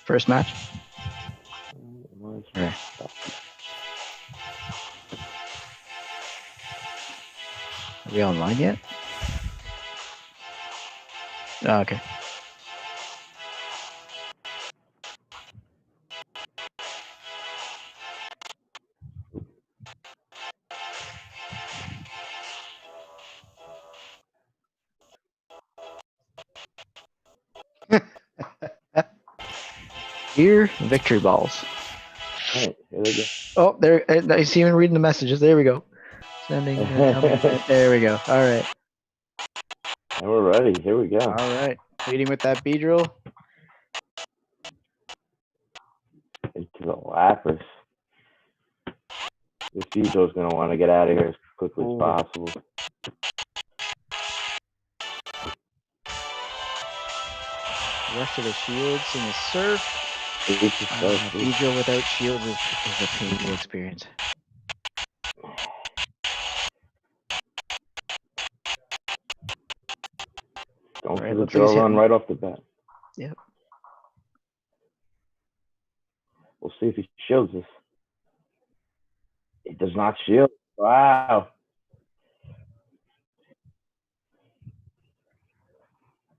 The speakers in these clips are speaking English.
First match. Right. Are we online yet? Oh, okay. Here, victory balls. All right, here we go. Oh, there! I see him reading the messages. There we go. Sending. There we go. All right. And we're ready. Here we go. All right. Leading with that B drill. Into the Lapras. This Vito's going to want to get out of here as quickly as possible. Rush to the shields in the surf. B-drill without shields is a painful experience. Going for the drill run right off the bat. Yep. We'll see if he shields us. It does not shield. Wow.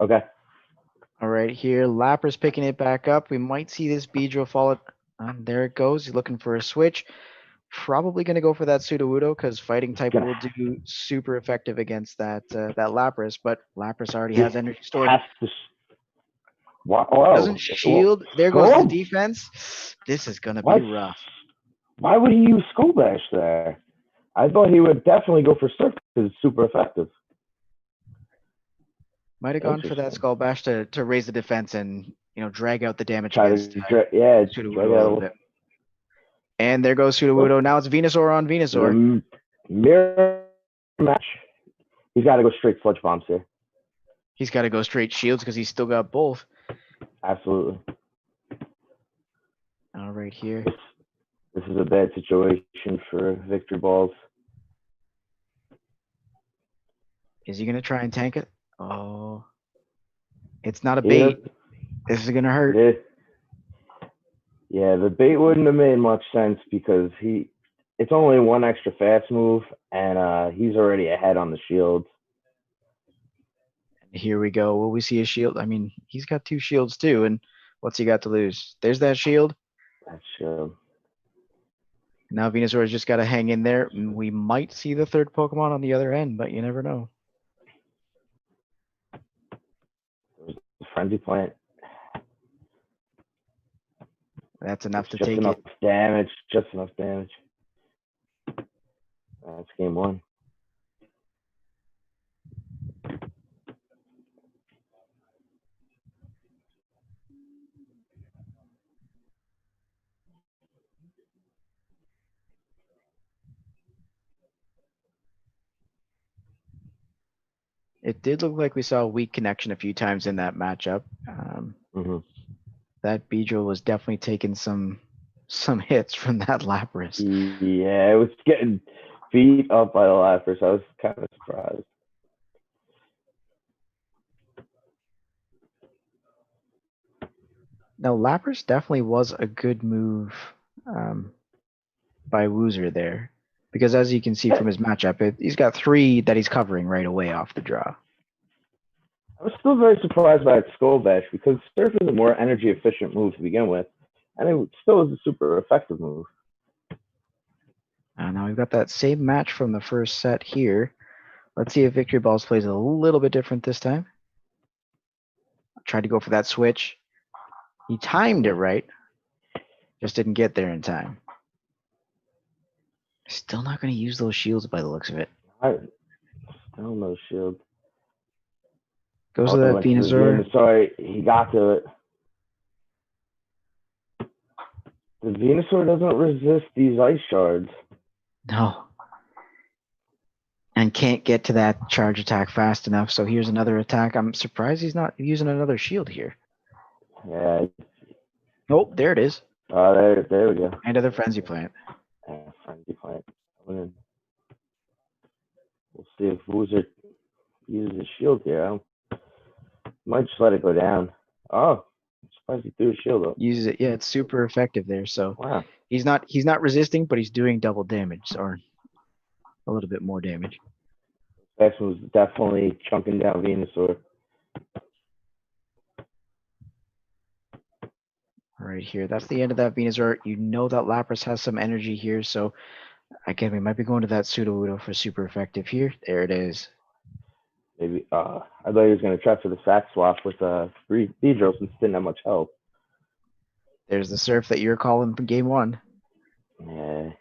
Okay. All right, here, Lapras picking it back up. We might see this B-drill fall. There it goes. He's looking for a switch. Probably going to go for that Sudowoodo because fighting type will do super effective against that Lapras, but Lapras already has energy stored. Doesn't shield. There goes the defense. This is going to be rough. Why would he use Skull Bash there? I thought he would definitely go for Surf because it's super effective. Might have gone for that Skull Bash to raise the defense and drag out the damage Try against Sudowoodo a little bit. And there goes Sudowoodo. Now it's Venusaur on Venusaur. Mirror match. He's got to go straight Sludge Bombs here. He's got to go straight Shields because he's still got both. Absolutely. All right, here. This is a bad situation for victory balls. Is he going to try and tank it? Oh. It's not a bait. This is going to hurt. Yeah, the bait wouldn't have made much sense because it's only one extra fast move, and he's already ahead on the shields. Here we go. Will we see a shield? I mean, he's got 2 shields too, and what's he got to lose? There's that shield. That shield. Now Venusaur's just got to hang in there. We might see the 3rd Pokemon on the other end, but you never know. Frenzy Plant. That's enough to just take enough it. Damage. Just enough damage. That's game 1. It did look like we saw a weak connection a few times in that matchup. That B-drill was definitely taking some hits from that Lapras. Yeah, it was getting beat up by the Lapras. I was kind of surprised. Now, Lapras definitely was a good move by Woozer there. Because as you can see from his matchup, he's got 3 that he's covering right away off the draw. I was still very surprised by Skull Bash because Surf is a more energy efficient move to begin with, and it still is a super effective move. Now we've got that same match from the first set here. Let's see if Victory Balls plays a little bit different this time. Tried to go for that switch. He timed it right, just didn't get there in time. Still not going to use those shields by the looks of it. I don't know shield. Goes to that Venusaur. Sorry, he got to it. The Venusaur doesn't resist these ice shards. No. And can't get to that charge attack fast enough. So here's another attack. I'm surprised he's not using another shield here. Yeah. Oh, there it is. There we go. Another Frenzy Plant. Frenzy Plant. We'll see if Woozer uses a shield here. Might just let it go down. Oh, surprised he threw a shield up. Uses it. Yeah, it's super effective there. So Wow. he's not resisting, but he's doing double damage or a little bit more damage. Fast was definitely chunking down Venusaur. Right here. That's the end of that Venusaur. You know that Lapras has some energy here, so again, we might be going to that Sudowoodo for super effective here. There it is. Maybe I thought he was gonna try for the sack swap with Beedrill since he didn't have much health. There's the surf that you're calling from game one. Yeah.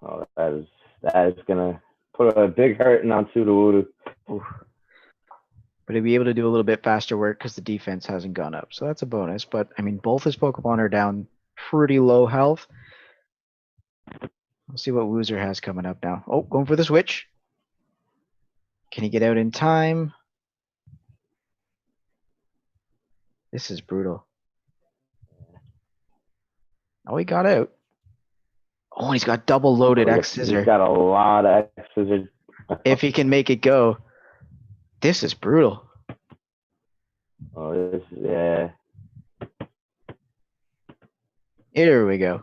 Oh, that is gonna put a big hurting on Sudowoodo. But he'll be able to do a little bit faster work because the defense hasn't gone up. So that's a bonus. But I mean, both his Pokemon are down pretty low health. We'll see what Woozer has coming up now. Oh, going for the switch. Can he get out in time? This is brutal. Oh, he got out. Oh, and he's got double loaded X He's Scissor. got a lot of X Scissor. If he can make it go. This is brutal. Oh, yeah. Here we go.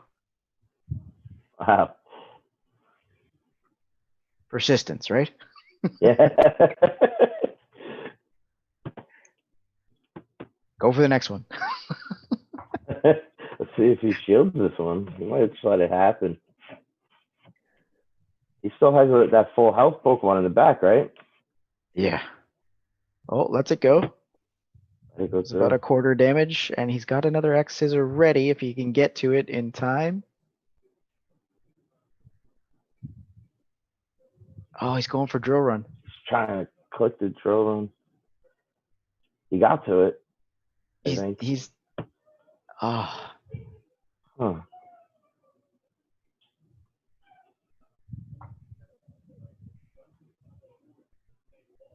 Wow. Persistence, right? Yeah. Go for the next one. Let's see if he shields this one. He might just let it happen. He still has that full health Pokemon in the back, right? Yeah. Oh, lets it go. It's about a quarter damage, and he's got another X Scissor ready if he can get to it in time. Oh, he's going for Drill Run. He's trying to click the Drill Run. He got to it. I think. He's. Oh. Huh.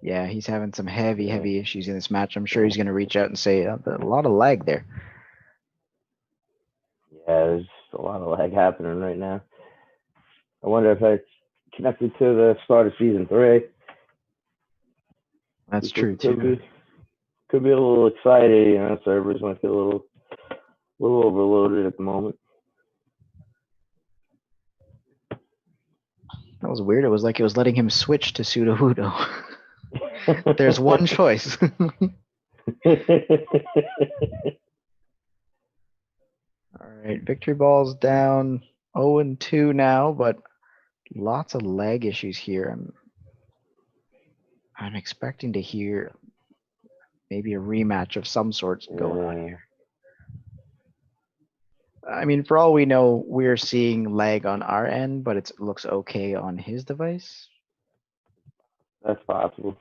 Yeah, he's having some heavy issues in this match. I'm sure he's going to reach out and say a lot of lag there. Yeah, there's a lot of lag happening right now. I wonder if that's connected to the start of season 3. That's true too. Could be a little excited, you know. Servers might be a little overloaded at the moment. That was weird. It was like it was letting him switch to Sudowoodo. There's one choice. All right, Victory Ball's down 0-2 now, but lots of lag issues here. I'm expecting to hear maybe a rematch of some sorts going on here. I mean, for all we know, we're seeing lag on our end, but it looks okay on his device. That's possible.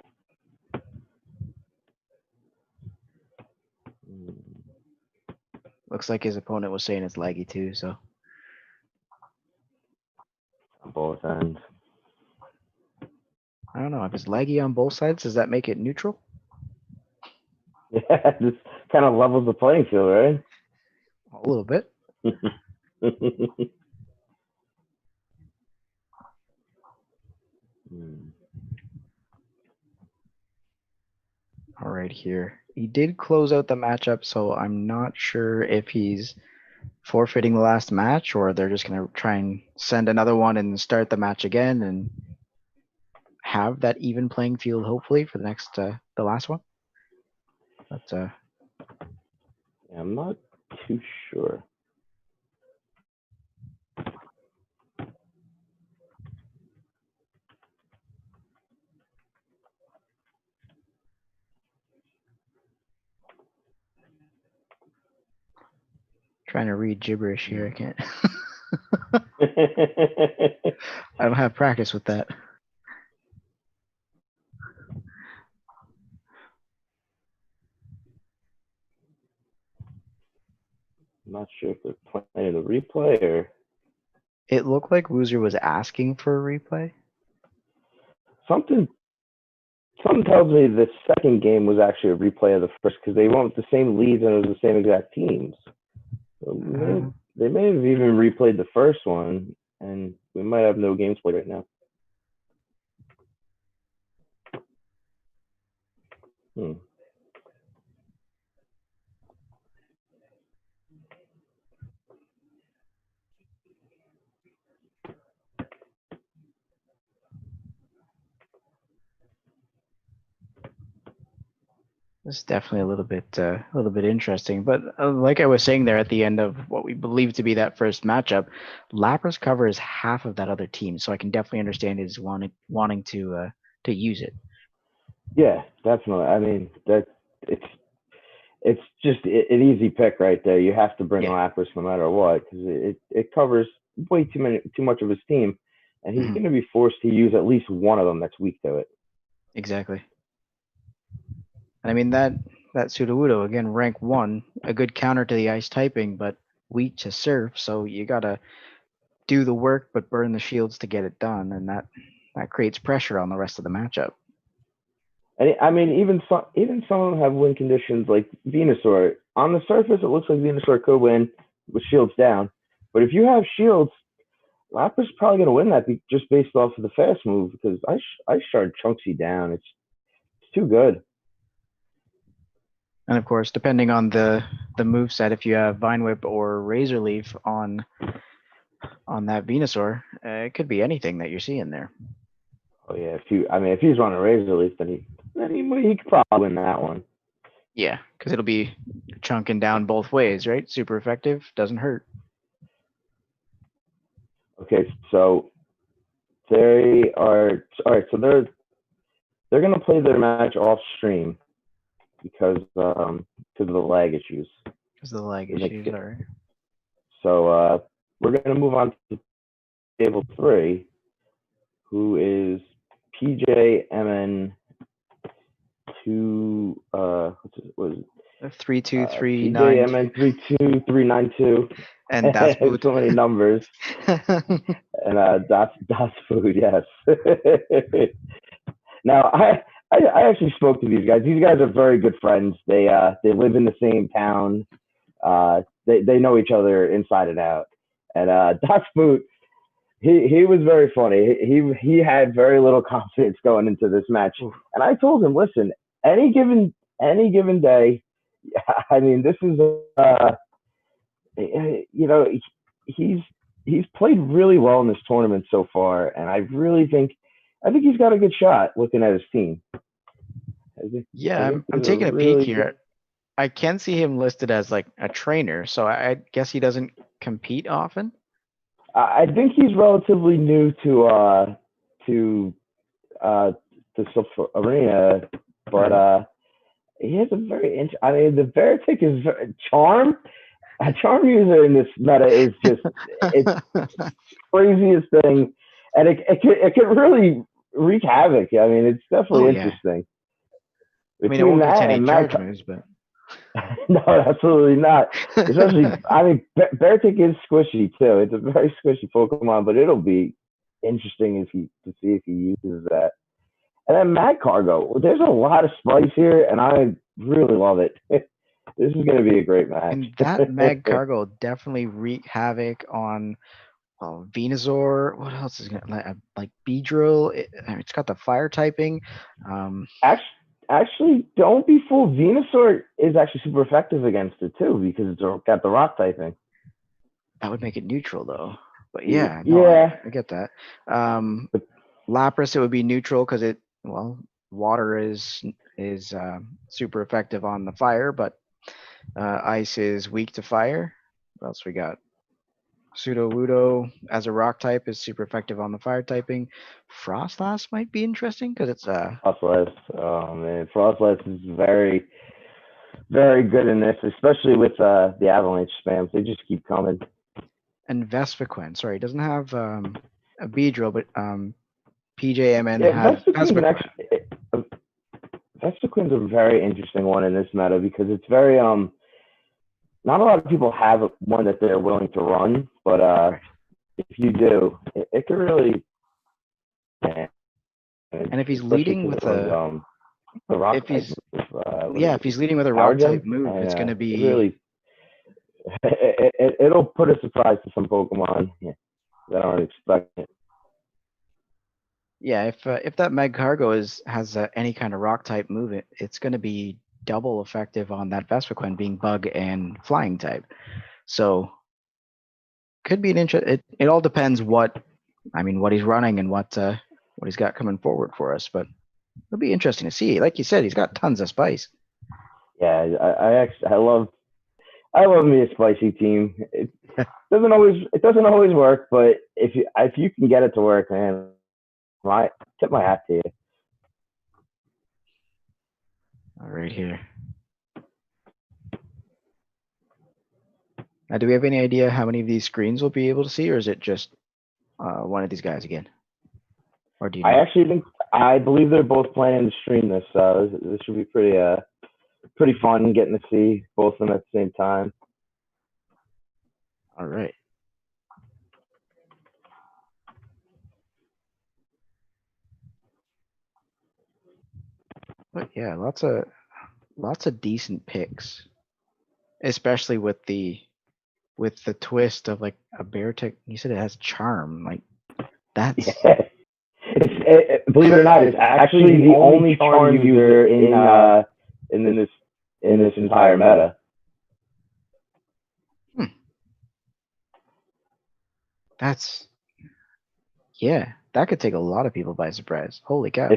Looks like his opponent was saying it's laggy too, so. On both ends. I don't know. If it's laggy on both sides, does that make it neutral? Yeah, this kind of levels the playing field, right? A little bit. All right, here. He did close out the matchup, so I'm not sure if he's forfeiting the last match or they're just going to try and send another one and start the match again and have that even playing field, hopefully, for the next, the last one. But, yeah, I'm not too sure. trying to read gibberish here. I can't. I don't have practice with that. I'm not sure if they're playing the replay or. It looked like Woozer was asking for a replay. Something tells me the second game was actually a replay of the first because they went with the same leads and it was the same exact teams. So they may have even replayed the first one, and we might have no games played right now. It's definitely a little bit interesting. But like I was saying there at the end of what we believe to be that first matchup, Lapras covers half of that other team, so I can definitely understand his wanting to use it. Yeah, definitely. I mean, that it's it's just an easy pick right there. You have to bring Yeah. Lapras no matter what because it covers way too much of his team, and he's Hmm. going to be forced to use at least one of them that's weak to it. Exactly. And I mean that Sudowoodo again, rank one, a good counter to the ice typing, but weak to surf. So you gotta do the work, but burn the shields to get it done, and that creates pressure on the rest of the matchup. And I mean, even some of them have win conditions like Venusaur. On the surface, it looks like Venusaur could win with shields down, but if you have shields, Lapras is probably going to win that just based off of the fast move because I shard Chunksy down. It's too good. And of course, depending on the move set, if you have Vine Whip or Razor Leaf on that Venusaur, it could be anything that you're seeing there. Oh yeah, if he's running Razor Leaf, then he could probably win that one. Yeah, because it'll be chunking down both ways, right? Super effective, doesn't hurt. Okay, so they are all right. So they're gonna play their match off stream because of the lag issues. Because of the lag issues, all right. So we're gonna move on to table three, who is PJMN two was 32392, PJMN 32392. and that's boot. So many numbers, and that's food. Yes. Now I actually spoke to these guys. These guys are very good friends. They live in the same town. They know each other inside and out. And Doc Boot, he was very funny. He had very little confidence going into this match, Oof. and I told him, listen, any given day, I mean, this is you know he's he's played really well in this tournament so far, and I think he's got a good shot looking at his team. I Yeah, think I'm there's a taking a peek really good. here. I can see him listed as like a trainer, so I guess he doesn't compete often. I think he's relatively new to uh to Silph Arena, but Right. he has a I mean, the Veritic is charm. A charm user in this meta is just it's craziest thing, and it can really wreak havoc. I mean, it's Oh definitely yeah. interesting I mean, it between won't get to that any and Matt. charge moves, but No, absolutely not. Especially, I mean, Beartick is squishy too. It's a very squishy Pokemon, but it'll be interesting to see if he uses that. And then Mad Cargo, there's a lot of spice here, and I really love it. This is going to be a great match. and that Mag Cargo definitely wreak havoc on Venusaur. What else is gonna like Beedrill? It's got the fire typing. Um, actually, actually, don't be fooled. Venusaur is actually super effective against it too because it's got the rock typing. that would make it neutral though. But yeah, no, Yeah, I get that. Um, but Lapras, it would be neutral because water is super effective on the fire, but ice is weak to fire. What else we got? Sudowoodo as a rock type is super effective on the fire typing. Frostlass might be interesting because it's Frostless. Oh man, Frostless is very, very good in this, especially with the avalanche spams. They just keep coming. and Vespiquen. Sorry, it doesn't have a Beedrill, but PJMN Yeah, has Vespiquen. Vespiquen's a very interesting one in this meta because it's very not a lot of people have one that they're willing to run, but Right. if you do, it could really, man, And if he's especially leading because with it runs a the rock if type he's with what is yeah, if it, he's leading with a power rock type gem, move, and it's gonna it be really it'll put a surprise to some Pokemon that aren't expecting it. yeah, if that Meg Cargo has any kind of rock type move, it's gonna be double effective on that Vespiquen being bug and flying type. So could be an interest. It all depends what he's running and what he's got coming forward for us. But it'll be interesting to see. Like you said, he's got tons of spice. Yeah, I love me a spicy team. It doesn't always work, but if you can get it to work, man, my tip my hat to you. All right here. Now, do we have any idea how many of these screens we'll be able to see, or is it just one of these guys again? Or do you know? I believe they're both planning to stream this. This should be pretty fun getting to see both of them at the same time. All right. But yeah, lots of decent picks, especially with the twist of like a bear tech. You said it has charm, like that's Yeah. Believe it or not, it's actually the only charm user in this entire meta. that's yeah, that could take a lot of people by surprise. Holy cow!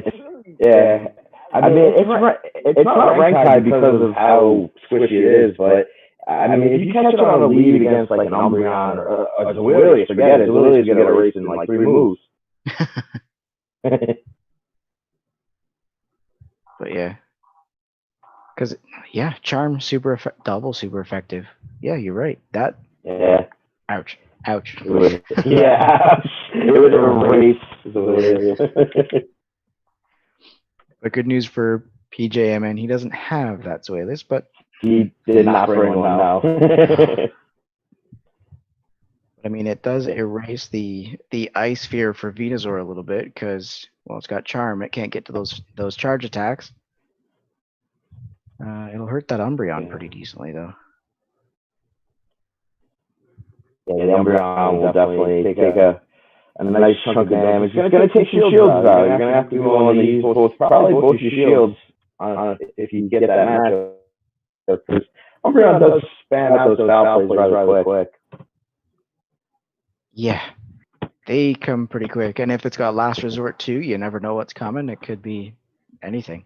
Yeah, I mean it's not ranked high because of how squishy it is, but I mean if you catch it on a lead against like an Umbreon or a Zawilius, forget it. Zawilius will get erased in like 3 moves. But yeah, because yeah, charm double super effective. Yeah, you're right. That Yeah. ouch. Yeah, it would erase Zawilius. But good news for PJM, he doesn't have that Zoelis, but he did not bring one now. I mean, it does erase the ice fear for Venusaur a little bit because, well, it's got charm. It can't get to those charge attacks. It'll hurt that Umbreon pretty decently, though. Yeah, the Umbreon will definitely take a nice chunk of damage. It's going to take some shields out. You're going to have to be willing to use probably both your shields if you get that matchup. Because Umbreon does spam out those foul plays rather quick. Yeah, they come pretty quick. And if it's got last resort too, you never know what's coming. It could be anything.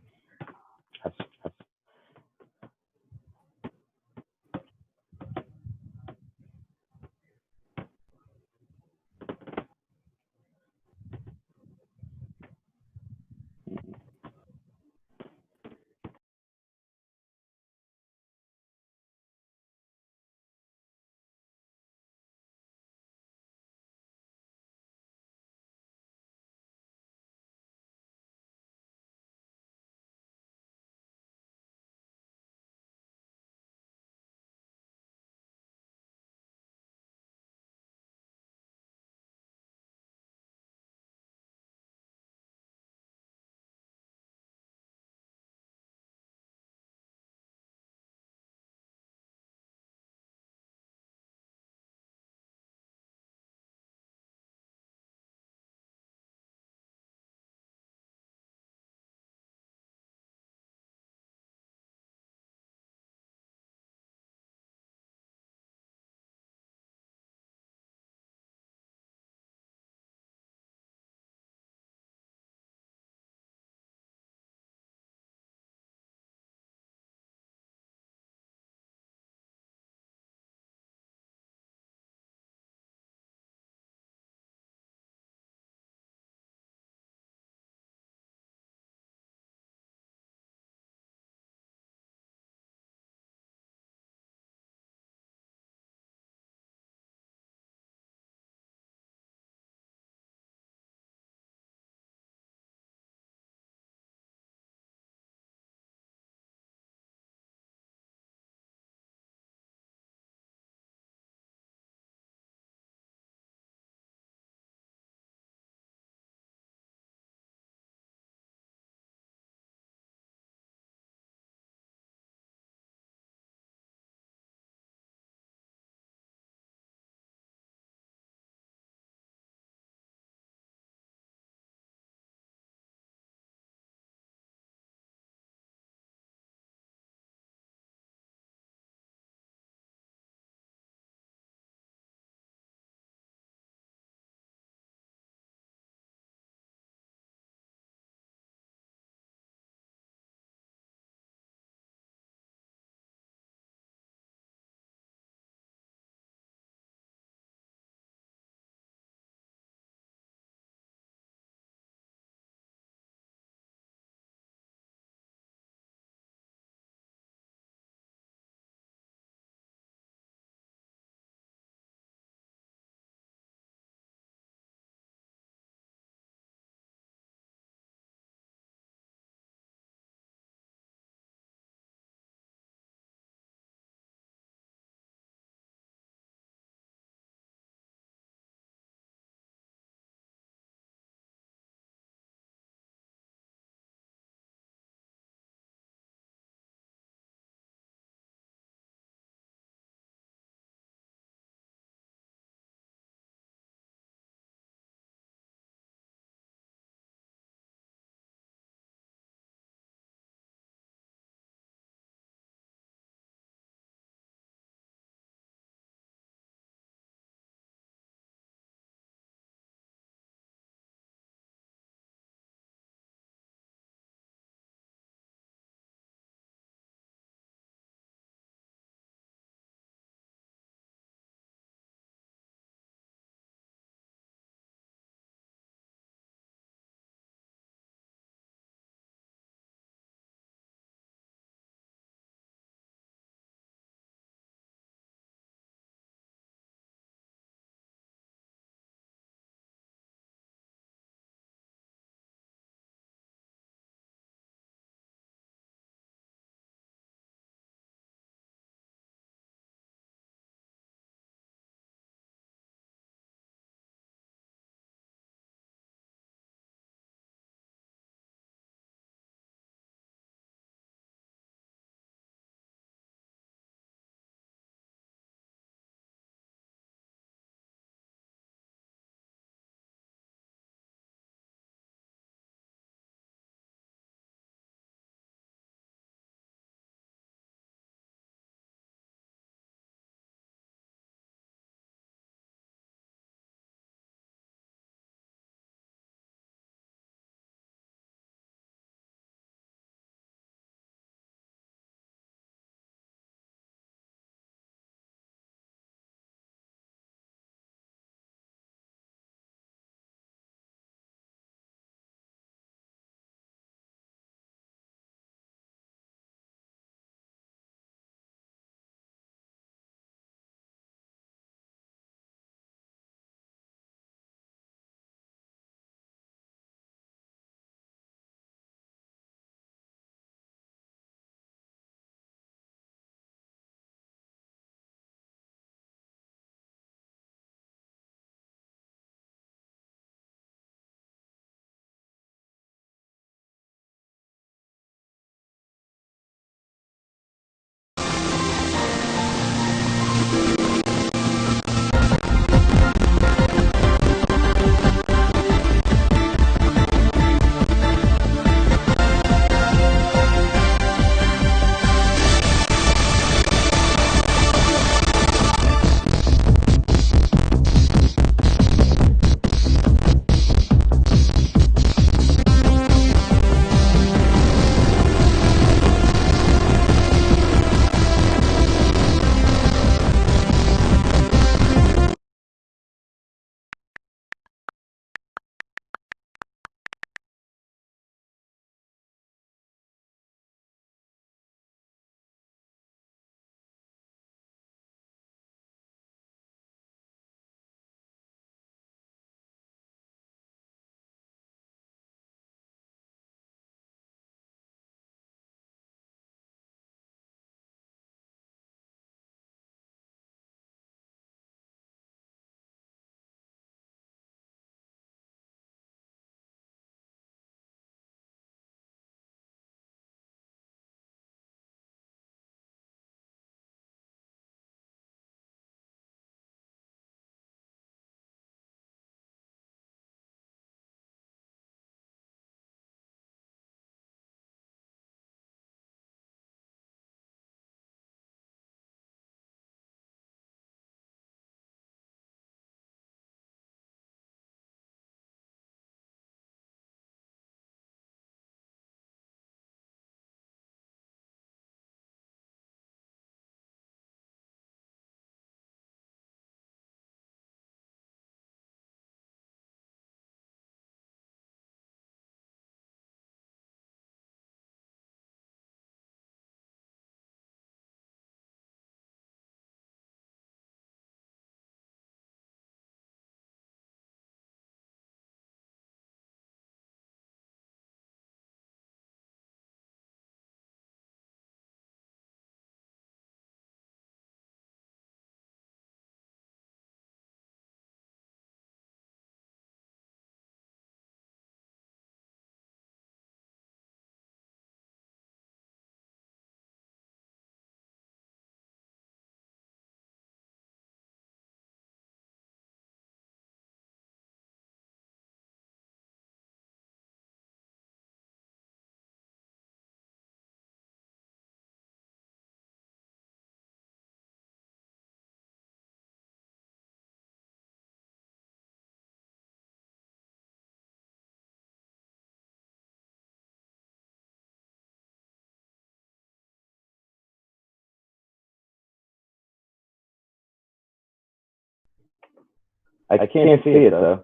I can't see it though.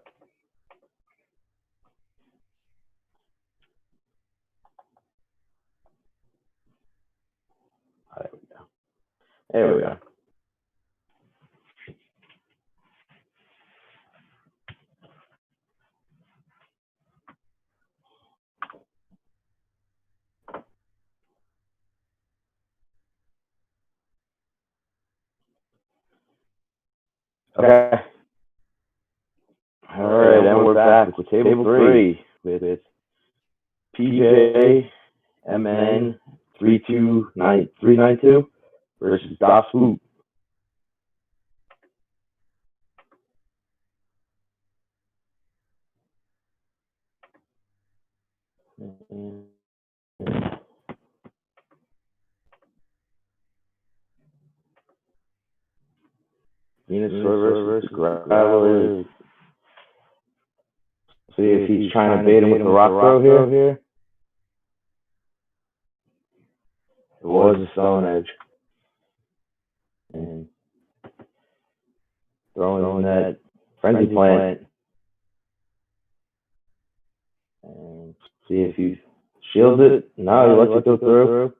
There we go. There we go. Okay. All right, and we're back with table 3 with PJ MN 329 versus Das Boot. Venusaur versus Graveler. See if he's trying to bait him with the rock throw here. It was a Stone Edge. And throwing that Frenzy Plant. And see if he shields it. No, he lets it go through.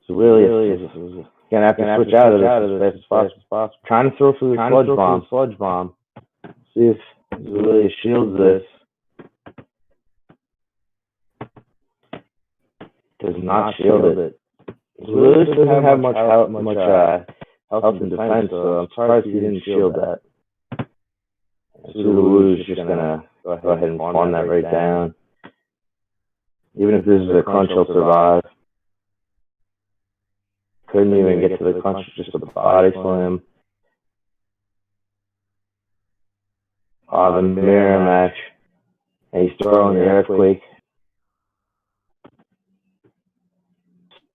So really, it's gonna have to switch out of this as fast as possible. Trying to throw for the sludge bomb. See if he really shields this. Does not shield it. Really doesn't have much health and defense, so I'm surprised he didn't shield that. Sudowoodo's just gonna go ahead and farm that right down. Even if this is a crunch, he'll survive. Couldn't even get to the crunch, just a body slam. Oh, the mirror match. And he's throwing the earthquake.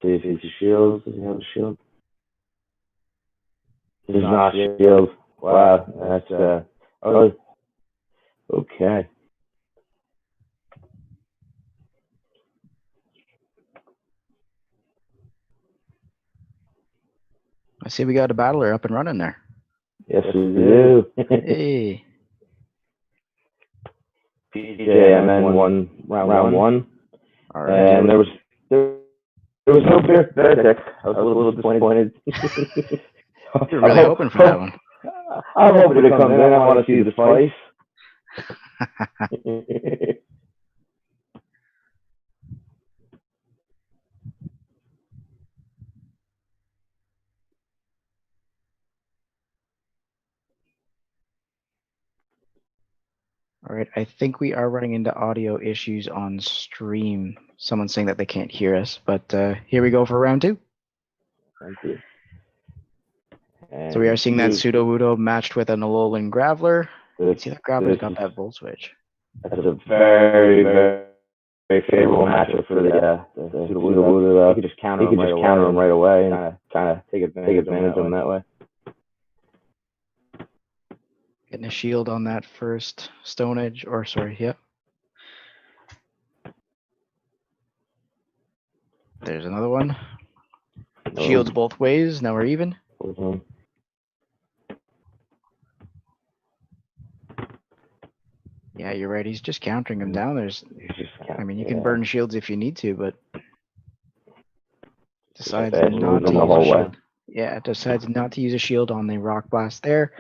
See if he shields. Does he have a shield? He does not shield. Wow, that's oh, okay. I see we got a battler up and running there. Yes, we do. Hey. PJMN won round one. All right. And there was no bear deck. I was a little disappointed. You're really hoping for that one. I'm hoping it comes in. I want to see the spice. All right, I think we are running into audio issues on stream. Someone's saying that they can't hear us, but here we go for round 2. Thank you. So we are seeing that Sudowoodo matched with an Alolan Graveler. You can see that Graveler's got that Volt Switch. That's a very, very favorable matchup for the Sudowoodo. You can just counter him right away and kind of take advantage of him that way. Getting a shield on that first Stone Edge, or sorry, yep. There's another one. Shields both ways. Now we're even. Yeah, you're right. He's just countering him down. I mean, you can burn shields if you need to, but decides not to use a shield. Yeah, decides not to use a shield on the Rock Blast there.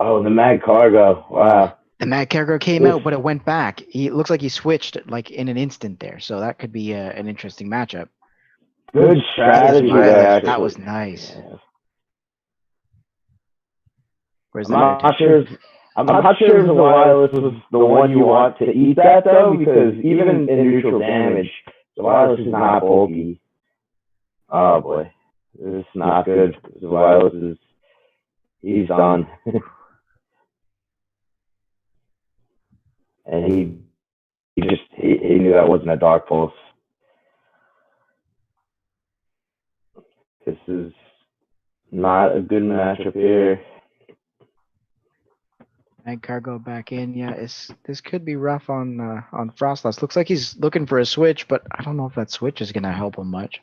Oh, the Mad Cargo. Wow. The Mad Cargo came out, but it went back. It looks like he switched like in an instant there. So that could be an interesting matchup. Good strategy there. That was nice. Yeah. Where's I'm not sure if the wireless was the one you want to eat that though, because even in neutral damage, the wireless is not bulky. Oh boy, this is not good. The wireless he's done. And he knew that wasn't a Dark Pulse. This is not a good matchup here. Mad Cargo back in. Yeah, this could be rough on Frostlass. Looks like he's looking for a switch, but I don't know if that switch is gonna help him much.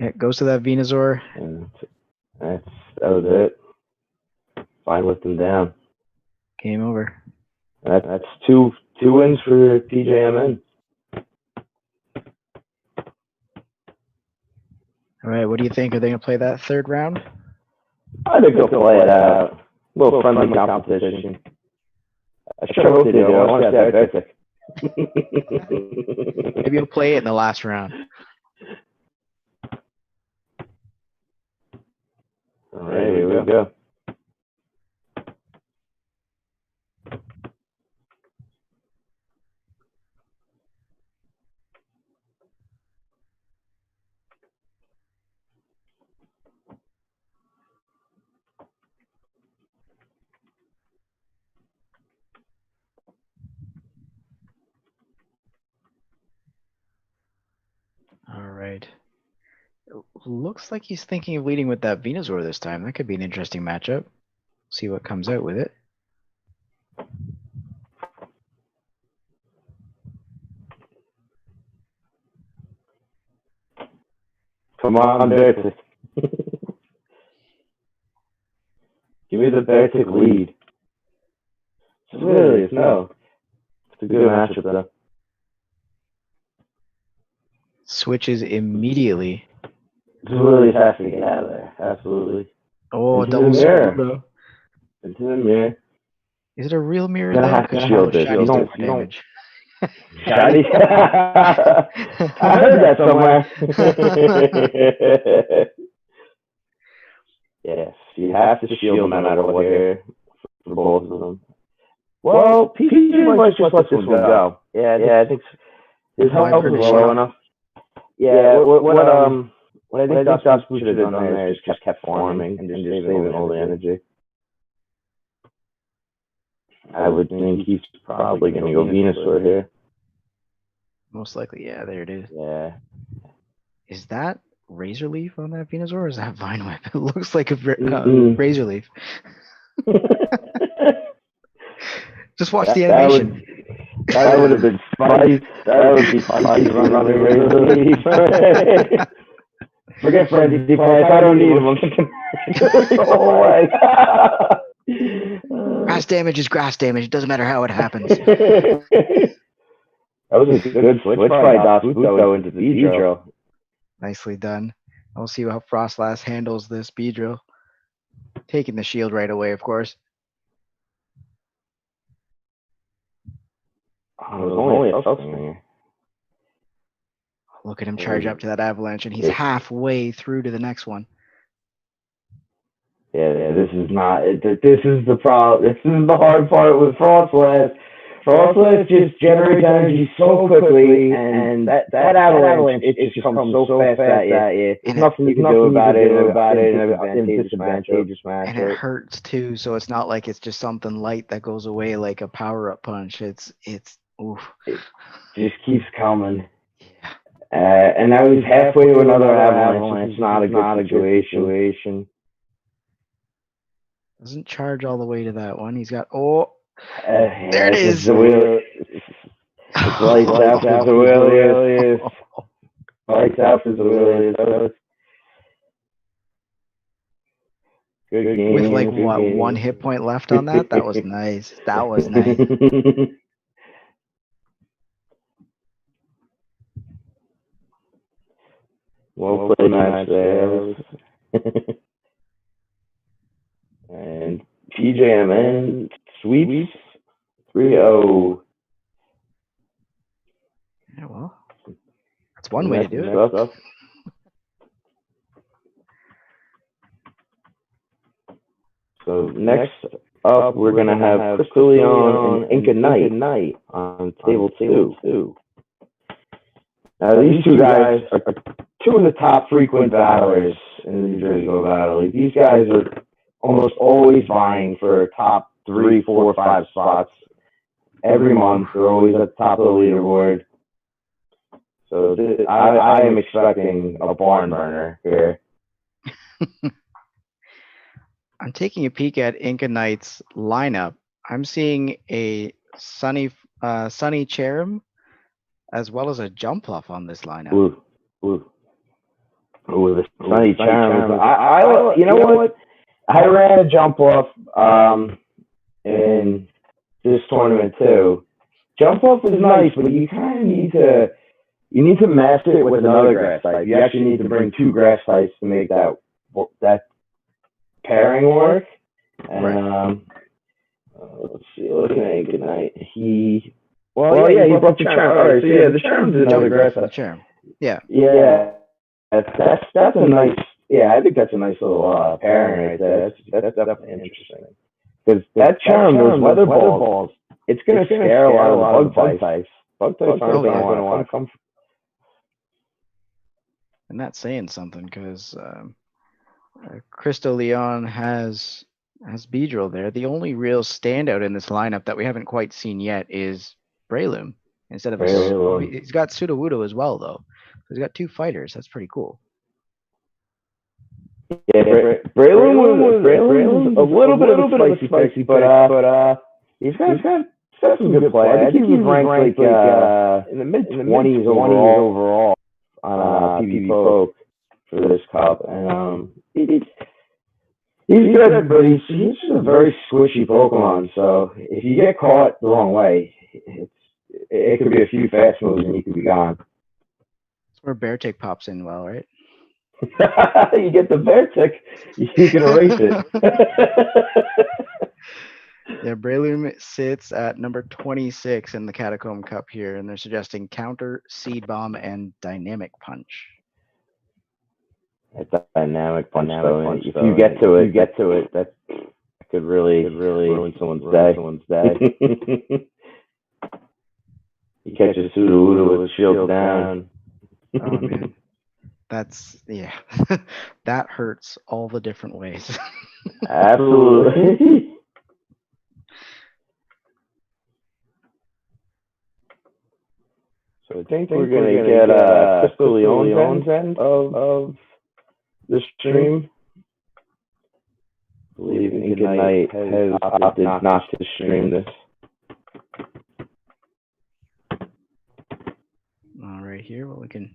Yeah, goes to that Venusaur. And that was it. Fine with them down. Game over. That's two wins for PJMN. All right, what do you think? Are they gonna play that third round? I think they'll play it out. A little friendly competition. I sure hope they do. I want to see that Beartick. Maybe you'll play it in the last round. All right, here we go. All right. Looks like he's thinking of leading with that Venusaur this time. That could be an interesting matchup. See what comes out with it. Come on, Beartick. Give me the Beartick lead. Really, no. It's a good matchup, though. Switches immediately. Really has to get out of there. Absolutely. Oh, Into double the mirror. Pseudo. Into the mirror. Is it a real mirror Gonna though? have to 'Cause shield it. Shiny's You doing don't- damage. Shiny. I heard that somewhere. Yes, you have to shield no matter what here for both of them. Well, PJ might just let this one go. Yeah, I think his health is low enough. Yeah, what I think Dustin should have done there is just kept farming and just saving all the energy. I would think he's probably going to go Venusaur here. Most likely, yeah, there it is. Yeah. Is that Razor Leaf on that Venusaur or is that Vine Whip? It looks like a Mm-mm. Razor Leaf. Just watch the That animation. That would have been funny. That would be funny running Razor Leaf. Forget Frenzy Price. I don't need him. Go away. Grass damage is grass damage. It doesn't matter how it happens. That was a good switch by Dasubuto into the Beedrill. Nicely done. We'll see how Frostlass handles this Beedrill. Taking the shield right away, of course. Oh, it was only a Felsinger. Look at him charge up to that Avalanche, and he's halfway through to the next one. Yeah, this is not. This is the problem. This is the hard part with Frostlass. Frostlass just generates energy so quickly, and that avalanche, it just comes so fast at you. There's nothing you can do about it. Disadvantageous match. And it hurts too, so it's not like it's just something light that goes away like a power-up punch. It's oof. It just keeps coming. And now he's halfway to another avalanche. It's not a good situation. Doesn't charge all the way to that one. He's got there it is. It's lights out as the Willius. Lights out as the Willius. Good game. With like what, one hit point left on that? That was nice. That was nice. Well played match there. And PJMN sweeps 3-0. Yeah, well, that's one way to do it. So next up, we're going to have Crystallion and Inca Knight on table 2. Now, these two guys are two of the top frequent battlers in the New Jersey Go Battle League. These guys are almost always vying for top 3, 4, 5 spots every month. They're always at the top of the leaderboard. So I am expecting a barn burner here. I'm taking a peek at Inca Knight's lineup. I'm seeing a Sunny Cherrim as well as a Jumpluff on this lineup. Ooh. Ooh, the Sunny Charm. You know what? I ran a jump off in this tournament too. Jump off is nice, but you kind of need to master it with another grass type. You actually need to bring two grass types to make that pairing work. And let's see, looking at good night. He brought the charm. All right, so yeah, the charm is another grass type. Charm. Yeah. Yeah, that's a nice. Yeah, I think that's a nice little pairing right there. That's definitely interesting. Because that charm, those weather balls, it's gonna scare a lot of bug types. Bug types aren't gonna want to come. And that's saying something because Cristo Leon has Beedrill there. The only real standout in this lineup that we haven't quite seen yet is Breloom. Instead of he's got Sudowoodo as well though. He's got two fighters. That's pretty cool. Yeah, Breloom was a little bit of a spicy pick, but he's got some good play. I think he was ranked like in the mid-20s overall on PB Poke for this cup, and he's good, but he's just a very squishy Pokemon. So if you get caught the wrong way, it could be a few fast moves and you could be gone. That's where Bear Tick pops in well, right? You get the Bear Tick, you can erase it. Yeah, Breloom sits at number 26 in the Catacomb Cup here, and they're suggesting Counter, Seed Bomb, and Dynamic Punch. It's a dynamic punch. If you get to it, that could really ruin someone's day. He catches Sudowoodo with shield down. Oh man. That's that hurts all the different ways. Absolutely. So I think we're gonna get Crystal Leon's end of the stream. I believe Ignite has opted not to stream this. All right, here, well, we can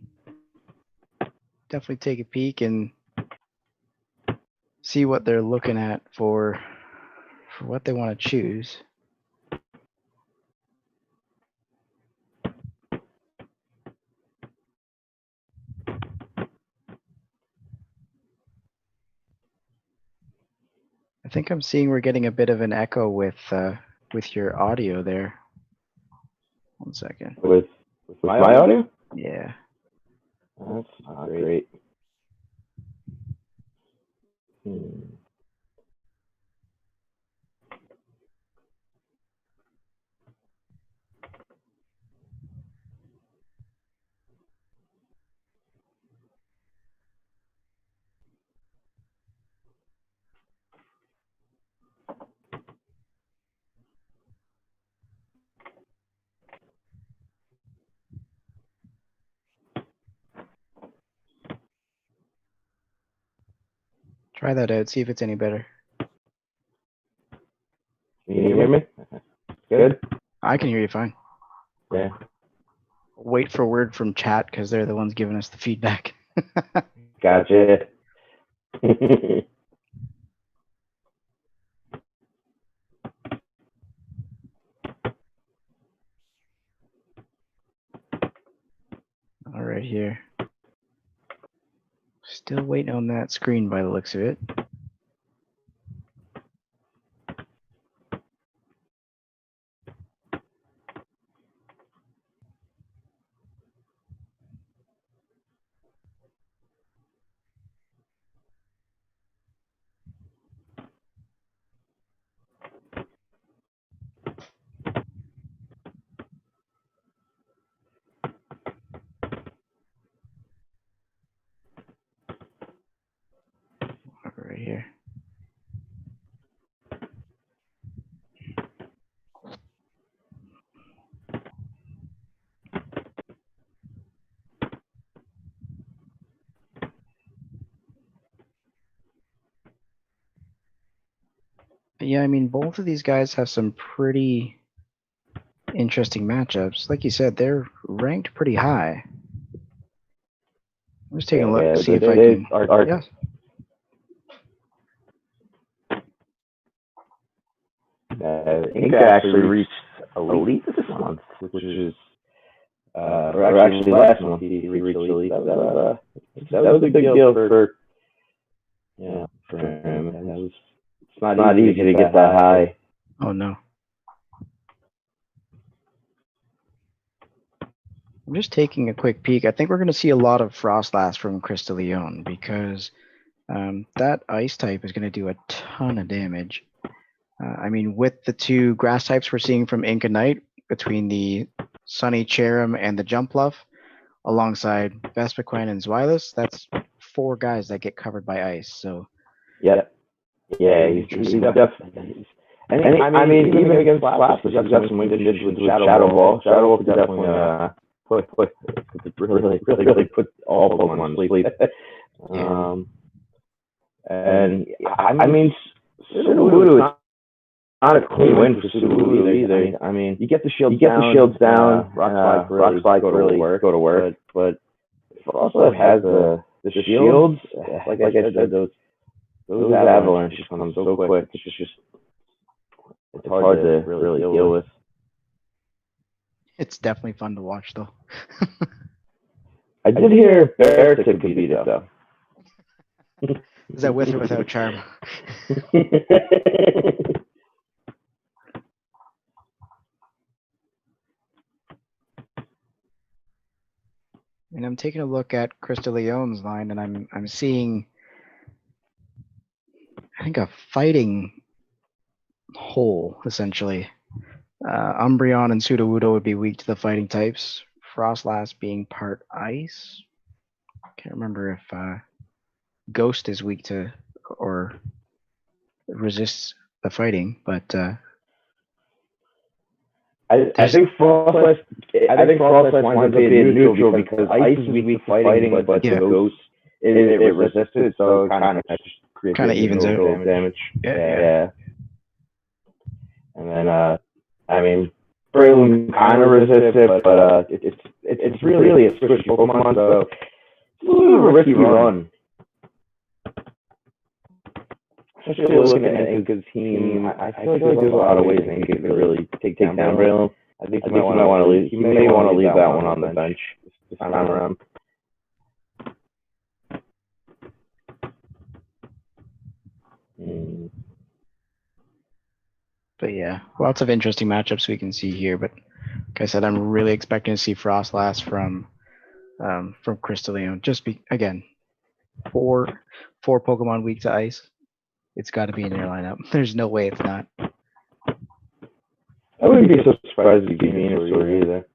definitely take a peek and see what they're looking at for what they want to choose. I think I'm seeing we're getting a bit of an echo with your audio there. 1 second. With my audio? Yeah. That's not great. Try that out, see if it's any better. Can you hear me? Good? I can hear you fine. Yeah. Wait for word from chat because they're the ones giving us the feedback. Gotcha. All right, here. Still waiting on that screen by the looks of it. Right here. Yeah, I mean, both of these guys have some pretty interesting matchups. Like you said, they're ranked pretty high. I'm just taking a look to see if they I can. are Yes. Inca actually reached elite this month, which is or actually last month he reached elite. That was a big deal for for him. It's not easy to get that high. Oh no. I'm just taking a quick peek. I think we're going to see a lot of Frostlass from Crystallion because that ice type is going to do a ton of damage. I mean, with the two grass types we're seeing from Inca Knight between the Sunny Cherim and the Jumpluff, alongside Vespiquen and Zweilous, that's 4 guys that get covered by ice. So yeah, he's definitely. And I mean, even against Slash, he's got some wins with Shadow Ball. Shadow Ball could definitely really put all Pokemon to sleep. And I mean, Sudowoodo is not a clean win for Sudowoodo either. I mean, you get the shields down, Rock Slide really go to work, but it also has the shields. Like I said, those avalanches come so quick. It's hard to really deal with. it's definitely fun to watch, though. I did hear Barrett could beat it though. Is that with or without Charm? And I'm taking a look at Crystallion's line, and I'm seeing, I think, a fighting hole essentially. Umbreon and Sudowoodo would be weak to the fighting types. Frostlass being part ice. Can't remember if Ghost is weak to or resists the fighting, but I think Frostlass winds up being neutral because ice is weak to fighting, but the Ghost it resists it, so it kind of evens out damage. Yeah. And then I mean, Breloom kind of resists it, but it's really a squishy Pokemon, so it's a little risky run. Especially looking at Inca's team, I feel like there's a lot of ways Inca could really take down Breloom. I think you may want to leave that one on the bench this time around. But yeah, lots of interesting matchups we can see here. But like I said, I'm really expecting to see Frostlass from Crystallion. Again, four Pokemon weak to ice. It's got to be in your lineup. There's no way it's not. I wouldn't be so surprised if you gave me Venusaur either.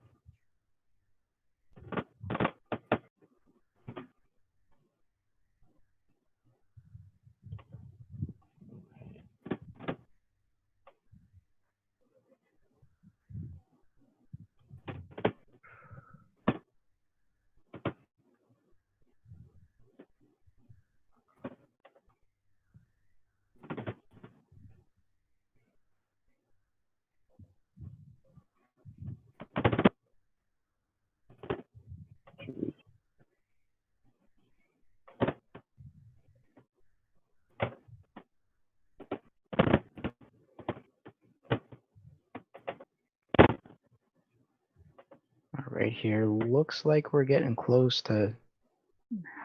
Right here, looks like we're getting close to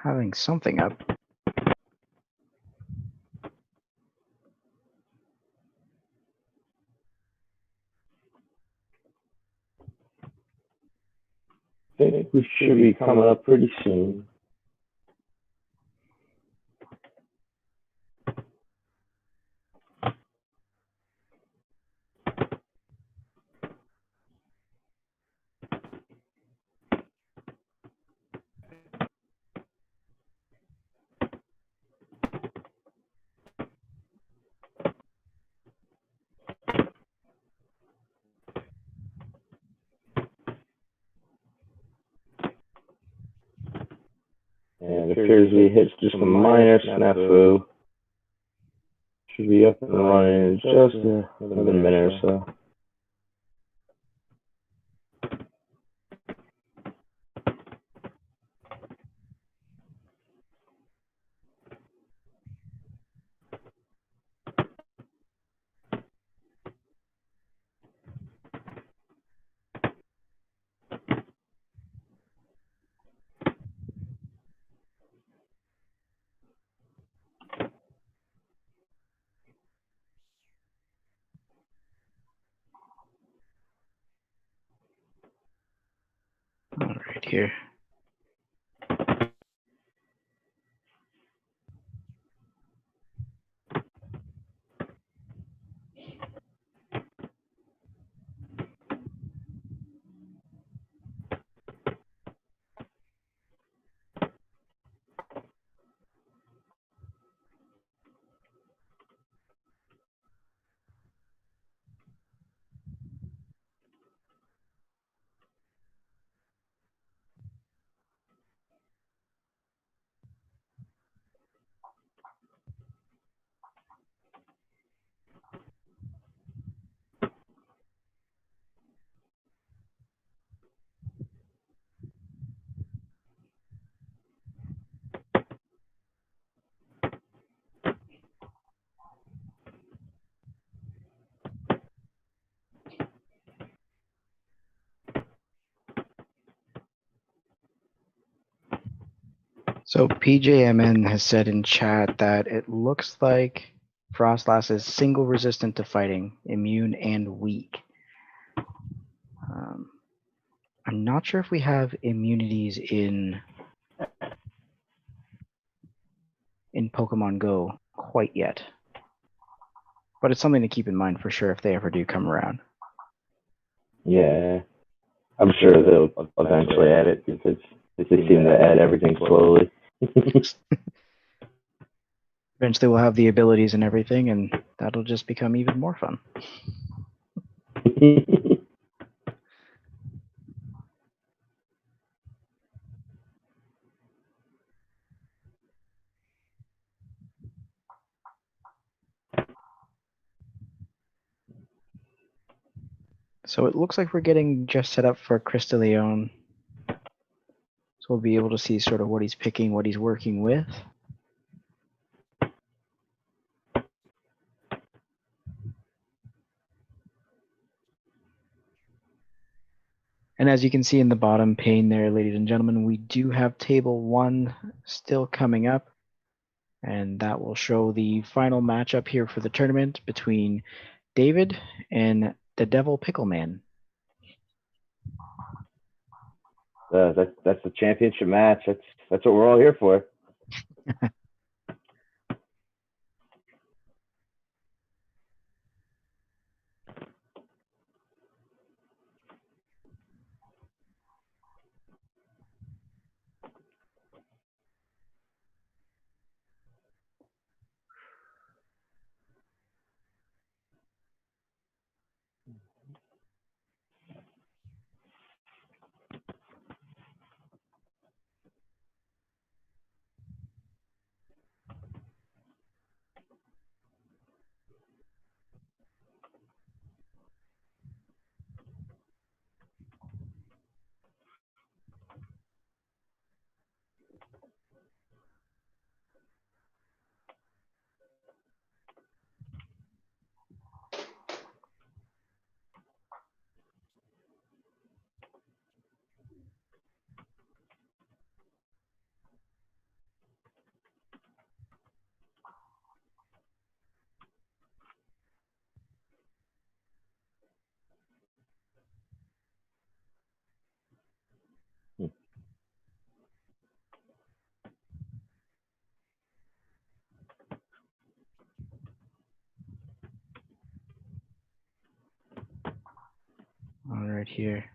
having something up. I think we should be coming up pretty soon. And it appears we hit just a minor snafu. Should be up and running in just another minute or so. here. So PJMN has said in chat that it looks like Frostlass is single resistant to fighting, immune, and weak. I'm not sure if we have immunities in Pokemon Go quite yet, but it's something to keep in mind for sure if they ever do come around. Yeah, I'm sure they'll eventually add it because they seem to add everything slowly. Eventually, we'll have the abilities and everything, and that'll just become even more fun. So it looks like we're getting just set up for Crystaleon. So we'll be able to see sort of what he's picking, what he's working with. And as you can see in the bottom pane there, ladies and gentlemen, we do have table 1 still coming up. And that will show the final matchup here for the tournament between David and the Devil Pickleman. That's the championship match. That's what we're all here for. All right here.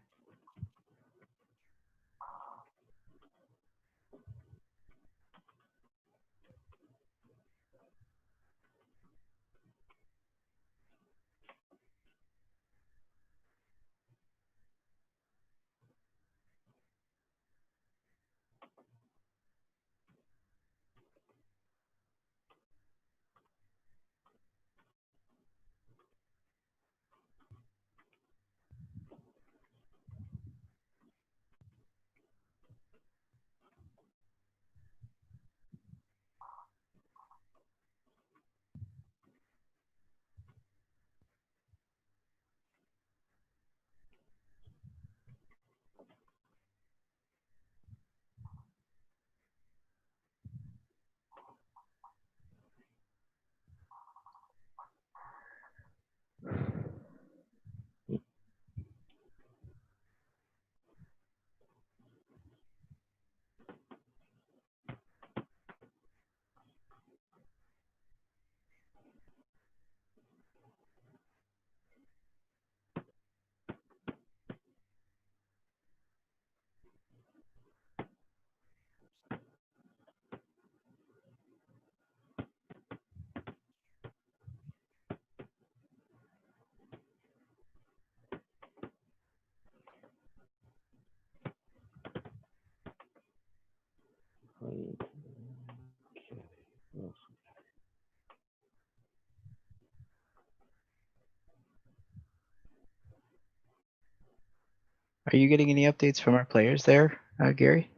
Are you getting any updates from our players there, Gary?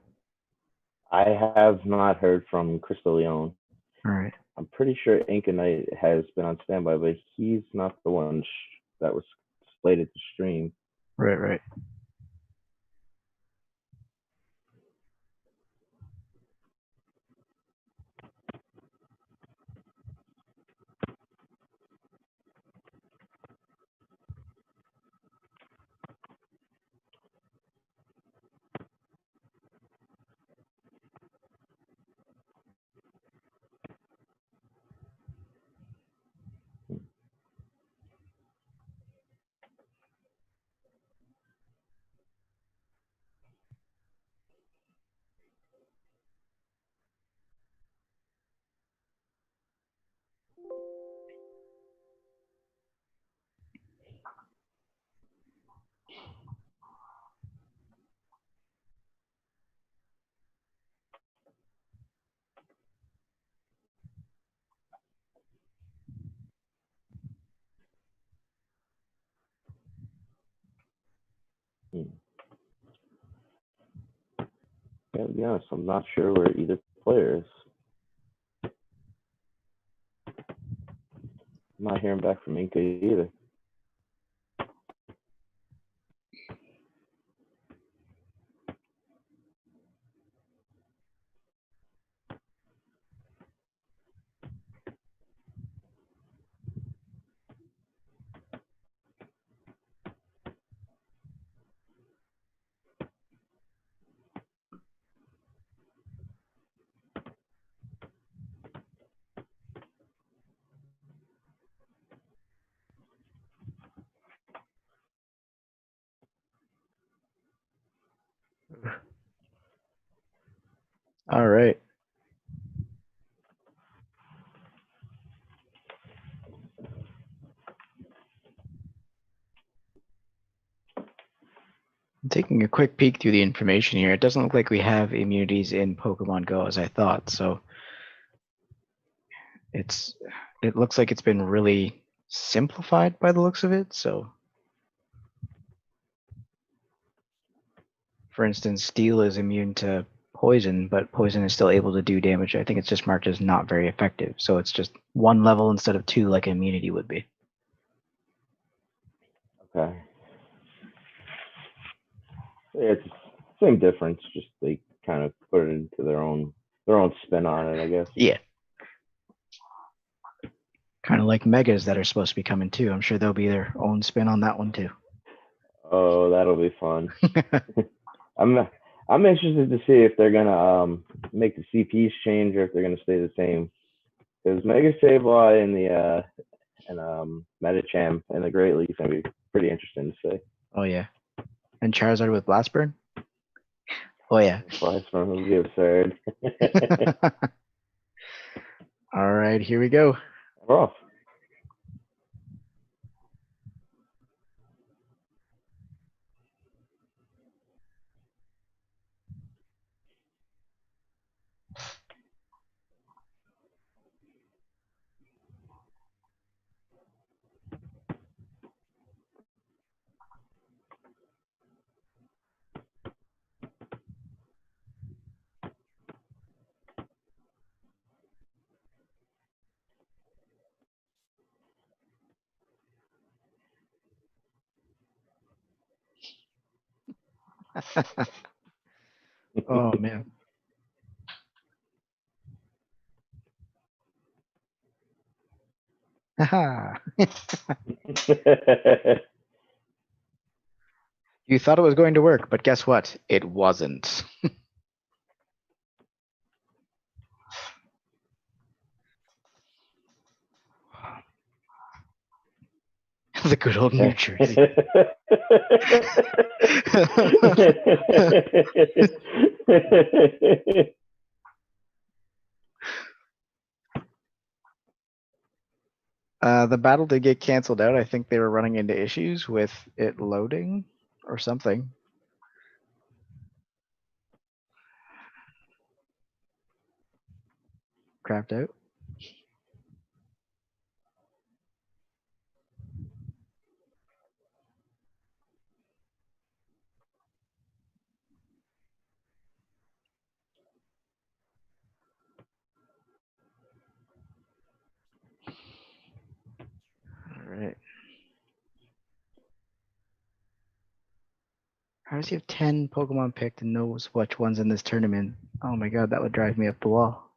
I have not heard from Crystal Leone. All right. I'm pretty sure Inca Knight has been on standby, but he's not the one that was slated to stream. Right, right. Hmm. Yeah, to be honest, I'm not sure where either player is. I'm not hearing back from Inca either. All right. I'm taking a quick peek through the information here. It doesn't look like we have immunities in Pokemon Go as I thought, so it looks like it's been really simplified by the looks of it. So for instance, Steel is immune to poison, but poison is still able to do damage. I think it's just marked as not very effective. So it's just one level instead of two like immunity would be. Okay. Yeah, it's the same difference, just they kind of put it into their own spin on it, I guess. Yeah. Kind of like megas that are supposed to be coming too. I'm sure there'll be their own spin on that one too. Oh, that'll be fun. I'm interested to see if they're gonna make the CPs change or if they're gonna stay the same. Because Mega Sableye and the Medicham and the Great Leaf gonna be pretty interesting to see. Oh yeah. And Charizard with Blast Burn? Oh yeah. Blast Burn would be absurd. All right, here we go. We're off. Oh man. Haha. You thought it was going to work, but guess what? It wasn't. The good old New Jersey. The battle did get canceled out. I think they were running into issues with it loading or something. Crapped out. How does he have 10 Pokemon picked and knows which one's in this tournament? Oh my god, that would drive me up the wall.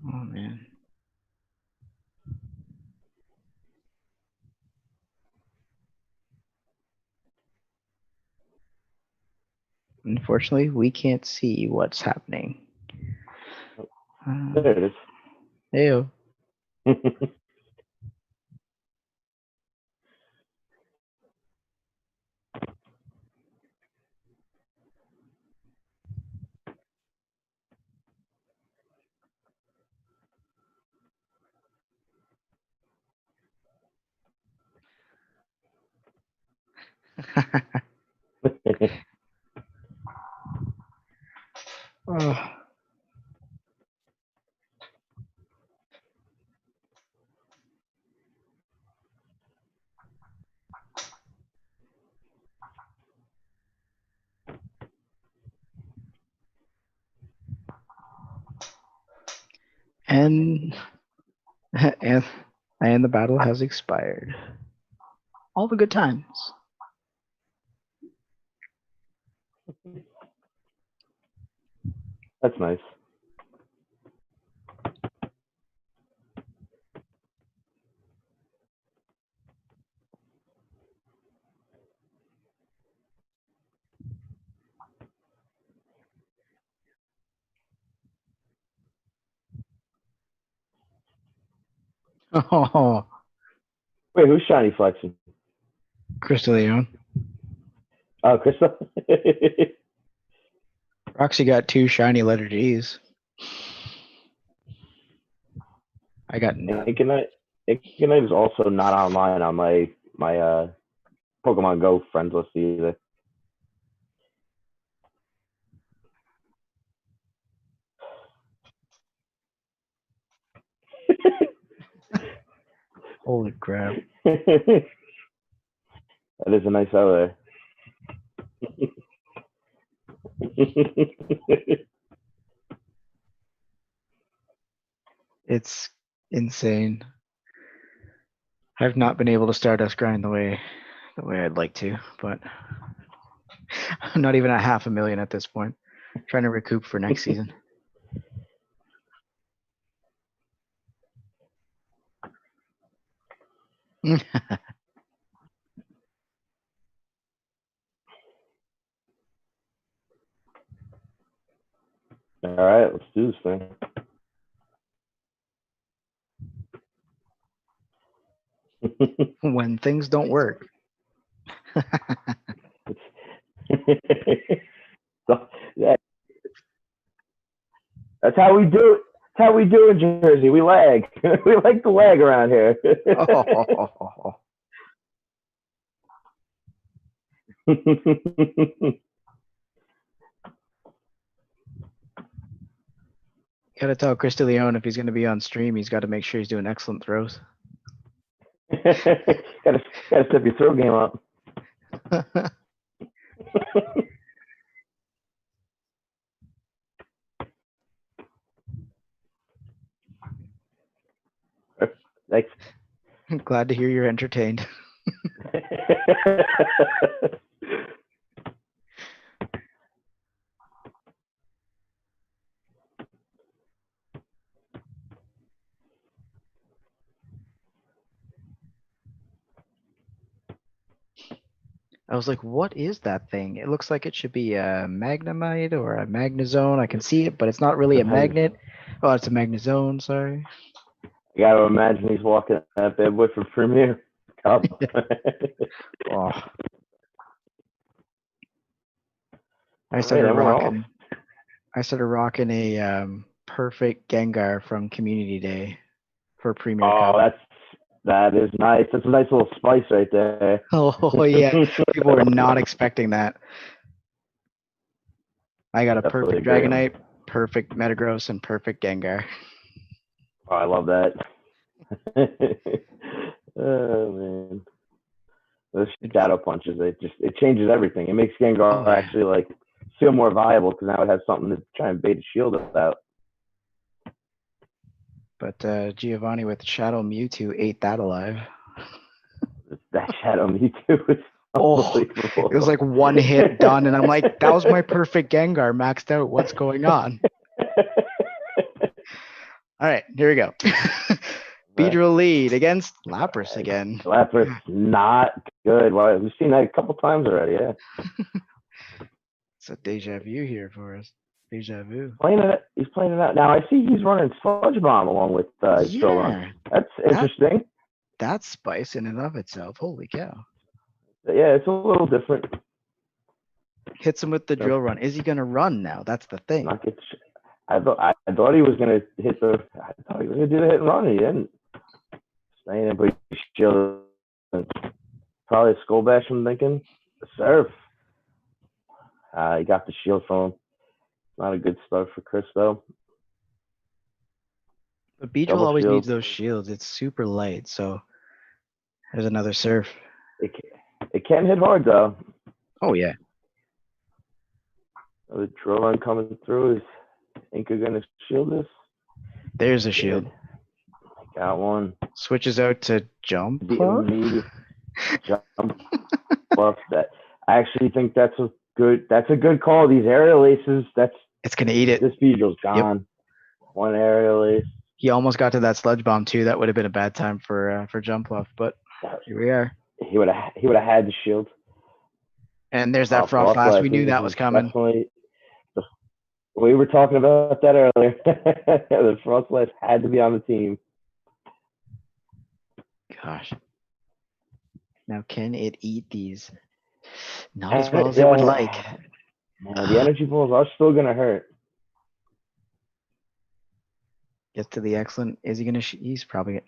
Oh man. Unfortunately, we can't see what's happening. There it Ew. is. Oh. And and the battle has expired. All the good times. That's nice. Oh, Wait, who's shiny flexing? Crystal Leon. Oh, Crystal. Roxy got 2 shiny letter G's. I got none. Ignite is also not online on my Pokemon Go friends list either. Holy crap. That is a nice other. It's insane. I've not been able to Stardust grind the way I'd like to, but I'm not even at 500,000 at this point. Trying to recoup for next season. All right, let's do this thing. When things don't work. So, yeah. That's how we do it. That's how we do in Jersey. We lag. We like to lag around here. Oh. Gotta tell Crystal Leon if he's gonna be on stream, he's got to make sure he's doing excellent throws. gotta step your throw game up. Thanks. I'm glad to hear you're entertained. I was like, what is that thing? It looks like it should be a Magnemite or a Magnezone. I can see it, but it's not really a magnet. Oh, it's a Magnezone, sorry. I gotta imagine he's walking that bad boy for Premier Cup. Oh. I Right, started that went off. rocking. I started rocking a perfect Gengar from Community Day for Premier Oh, Cup. that is nice. That's a nice little spice right there. Oh yeah, people were not expecting that. I got a Definitely perfect agree. Dragonite, perfect Metagross, and perfect Gengar. Oh, I love that. Oh man, those shadow punches, it changes everything. It makes Gengar Oh yeah. actually like feel more viable because now it has something to try and bait a shield about. But Giovanni with Shadow Mewtwo ate that alive. That Shadow Mewtwo is Oh, it was unbelievable. like one hit done, and I'm like, that was my perfect Gengar maxed out. What's going on? All right, here we go. Beedrill lead against Lapras again. Lapras not good. Well, we've seen that a couple times already. Yeah, It's a deja vu here for us. Deja vu. he's playing it out now. I see he's running Sludge Bomb along with Drill Run. Yeah, That's interesting. that's spice in and of itself. Holy cow. Yeah, it's a little different. Hits him with the drill run. Is he gonna run now? That's the thing. Not get. I thought he was gonna hit the. I thought he was gonna do the hit and run. He didn't. Staying in, but he shielded. Probably a skull bash. I'm thinking. Serve. He got the shield from him. Not a good start for Chris though. But Beedrill Double always shield. needs those shields. It's super light. So there's another surf. It can hit hard though. Oh yeah. The drill run coming through. Is Inca gonna shield this? There's a shield. Got one. Switches out to jump. Jump off that. I actually think that's a good call. These aerial aces, It's gonna eat it. This Beedrill's gone. Yep. One aerial ace. He almost got to that sludge bomb too. That would have been a bad time for jump off, but here we are. He would have had the shield. And there's that frost blast. We knew that was coming. Definitely. We were talking about that earlier. The frost blast had to be on the team. Gosh. Now, can it eat these? Not as well as it would like. The energy balls are still gonna hurt. Gets to the excellent. Is he gonna? He's probably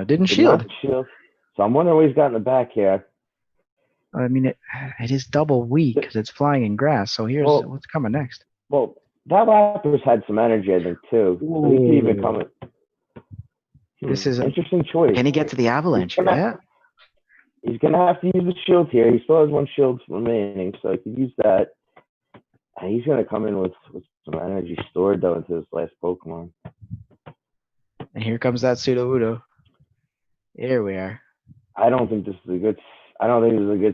didn't Did shield. Not shield. So I'm wondering what he's got in the back here. I mean, it is double weak because it's flying in grass. So here's what's coming next. Well, that Lapras had some energy, I think, too. So he could even come. This is an interesting choice. Can he get to the avalanche? He's gonna have to use the shield here. He still has one shield remaining, so he could use that. And he's gonna come in with some energy stored though into his last Pokemon. And here comes that Sudowoodo. Here we are. I don't think this is a good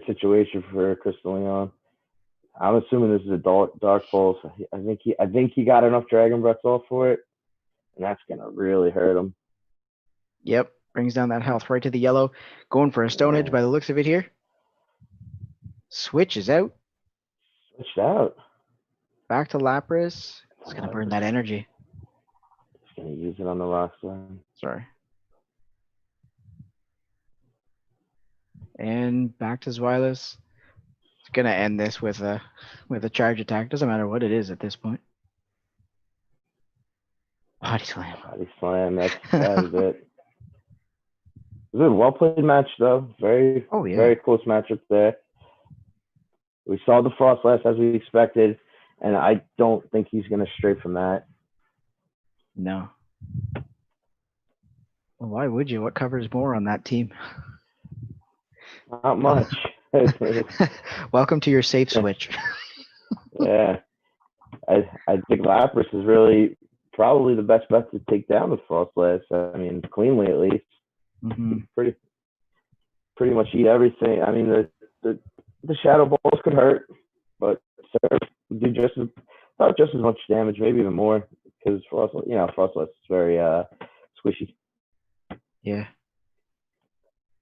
situation for Crystal Leon. I'm assuming this is a dark pulse. I think he got enough Dragon Breath off for it, and that's gonna really hurt him. Yep, brings down that health right to the yellow. Going for a Stone Edge by the looks of it here. Switch is out. Switched out. Back to Lapras. It's gonna burn that energy. He's gonna use it on the rock slide. Sorry. And back to Zweilous. It's gonna end this with a charge attack. Doesn't matter what it is at this point. Body slam. Body slam. That is it. It was a well played match though. Very close matchup there. We saw the frost blast as we expected, and I don't think he's gonna stray from that. No. Well, why would you? What covers more on that team? Not much. Welcome to your safe switch. Yeah. I think Lapras is really probably the best bet to take down the frost blast. I mean, cleanly at least. Mm-hmm. Pretty much eat everything. I mean, the shadow balls could hurt, but Surf would do about just as much damage, maybe even more, because frost blast is very squishy. Yeah.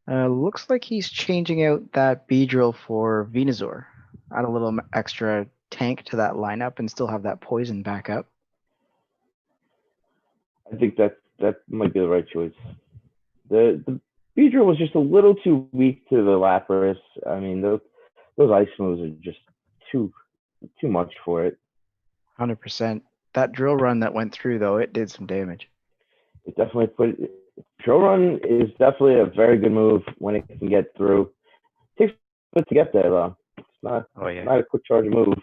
Looks like he's changing out that Beedrill for Venusaur. Add a little extra tank to that lineup and still have that poison back up. I think that might be the right choice. The Beedrill was just a little too weak to the Lapras. I mean, those ice moves are just too much for it. 100%. That drill run that went through though, it did some damage. It definitely put drill run is definitely a very good move when it can get through. It takes a bit to get there though. It's not Oh yeah. not a quick charge move.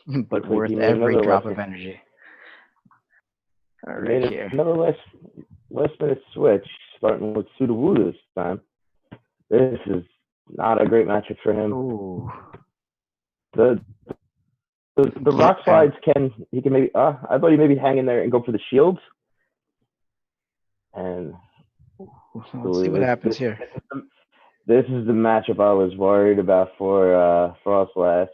But Looks like he worth made every another drop last of energy. All he right made here. another last minute switch, starting with Sudowoodo this time. This is not a great matchup for him. Ooh. The the Yeah. rock slides he can maybe I thought he maybe hang in there and go for the shields. And Let's see what happens here. This is the matchup I was worried about for Frostlass.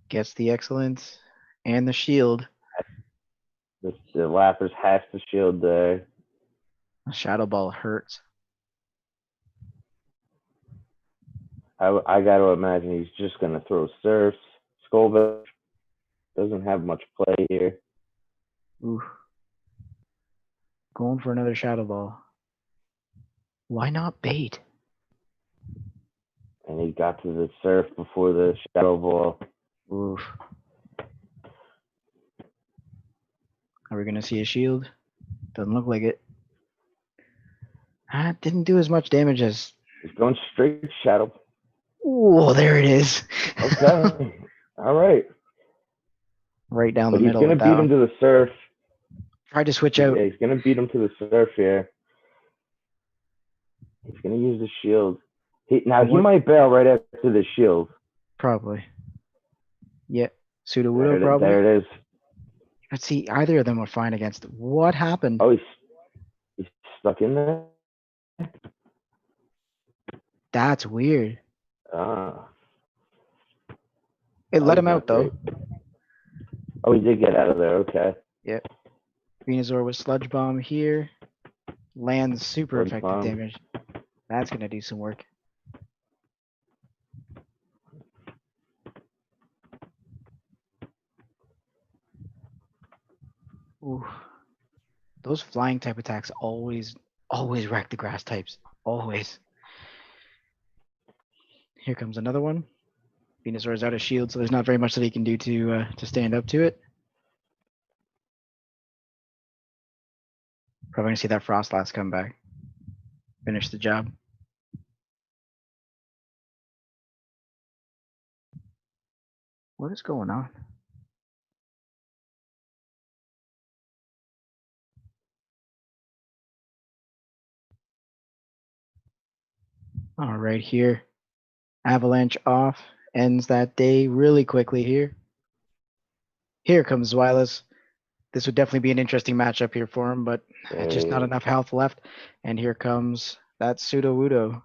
Gets the excellence and the shield. The Lapras has to shield there. Shadow Ball hurts. I got to imagine he's just going to throw Surfs. Skullville doesn't have much play here. Ooh. Going for another Shadow Ball. Why not bait? And he got to the Surf before the Shadow Ball. Oof. Are we going to see a shield? Doesn't look like it. Didn't do as much damage as... He's going straight Shadow. Oh, there it is. Okay. All right. Right down But the he's middle going of to beat that him one. to the Surf. Tried to switch out. Yeah, he's going to beat him to the Surf here. He's going to use the shield. He might bail right after the shield. Probably. Yeah. Sudowoodo probably. There it is. Let's see. Either of them were fine against. What happened? Oh, he's stuck in there? That's weird. Ah. It let him out though. Oh, he did get out of there. Okay. Yep. Venusaur with Sludge Bomb here. Lands super Sludge effective Bomb. damage. That's going to do some work. Ooh. Those flying type attacks always wreck the grass types. Always. Here comes another one. Venusaur is out of shield, so there's not very much that he can do to stand up to it. Probably gonna see that Frostlass come back. Finish the job. What is going on? All right, here. Avalanche off. Ends that day really quickly here. Here comes Zweilous. This would definitely be an interesting matchup here for him, but just not enough health left. And here comes that Sudowoodo.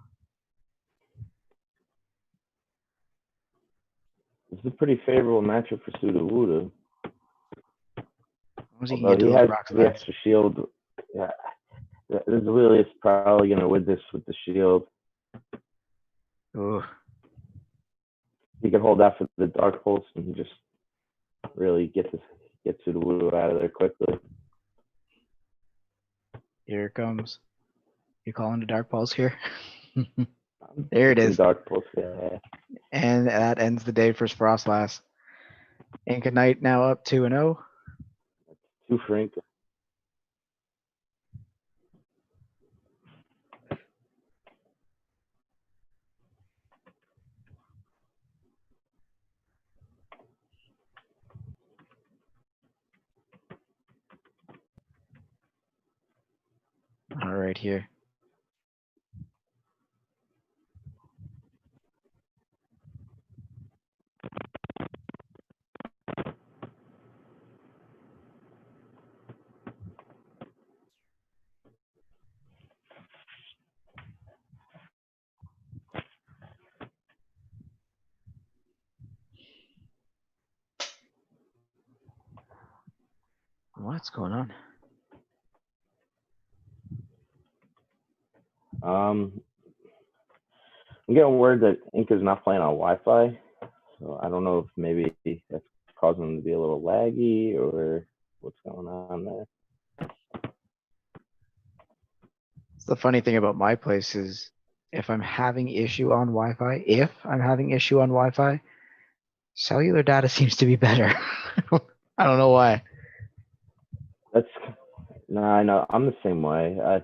It's a pretty favorable matchup for Sudowoodo. Although he has the extra shield. Yeah. This really is probably going to win this with the shield. Ooh. He can hold out for the Dark Pulse and just really get Sudowoodo out of there quickly. Here it comes. You calling the Dark Pulse here? There it is. Dark Pulse, yeah. And that ends the day for Frostlass. Inca Knight now up 2-0. 2 for Inca. All right, here. What's going on? I'm getting word that Inca's not playing on Wi-Fi, so I don't know if maybe that's causing them to be a little laggy or what's going on there. The funny thing about my place is if I'm having issue on Wi-Fi, Cellular data seems to be better. I don't know why. That's I know. I'm the same way. I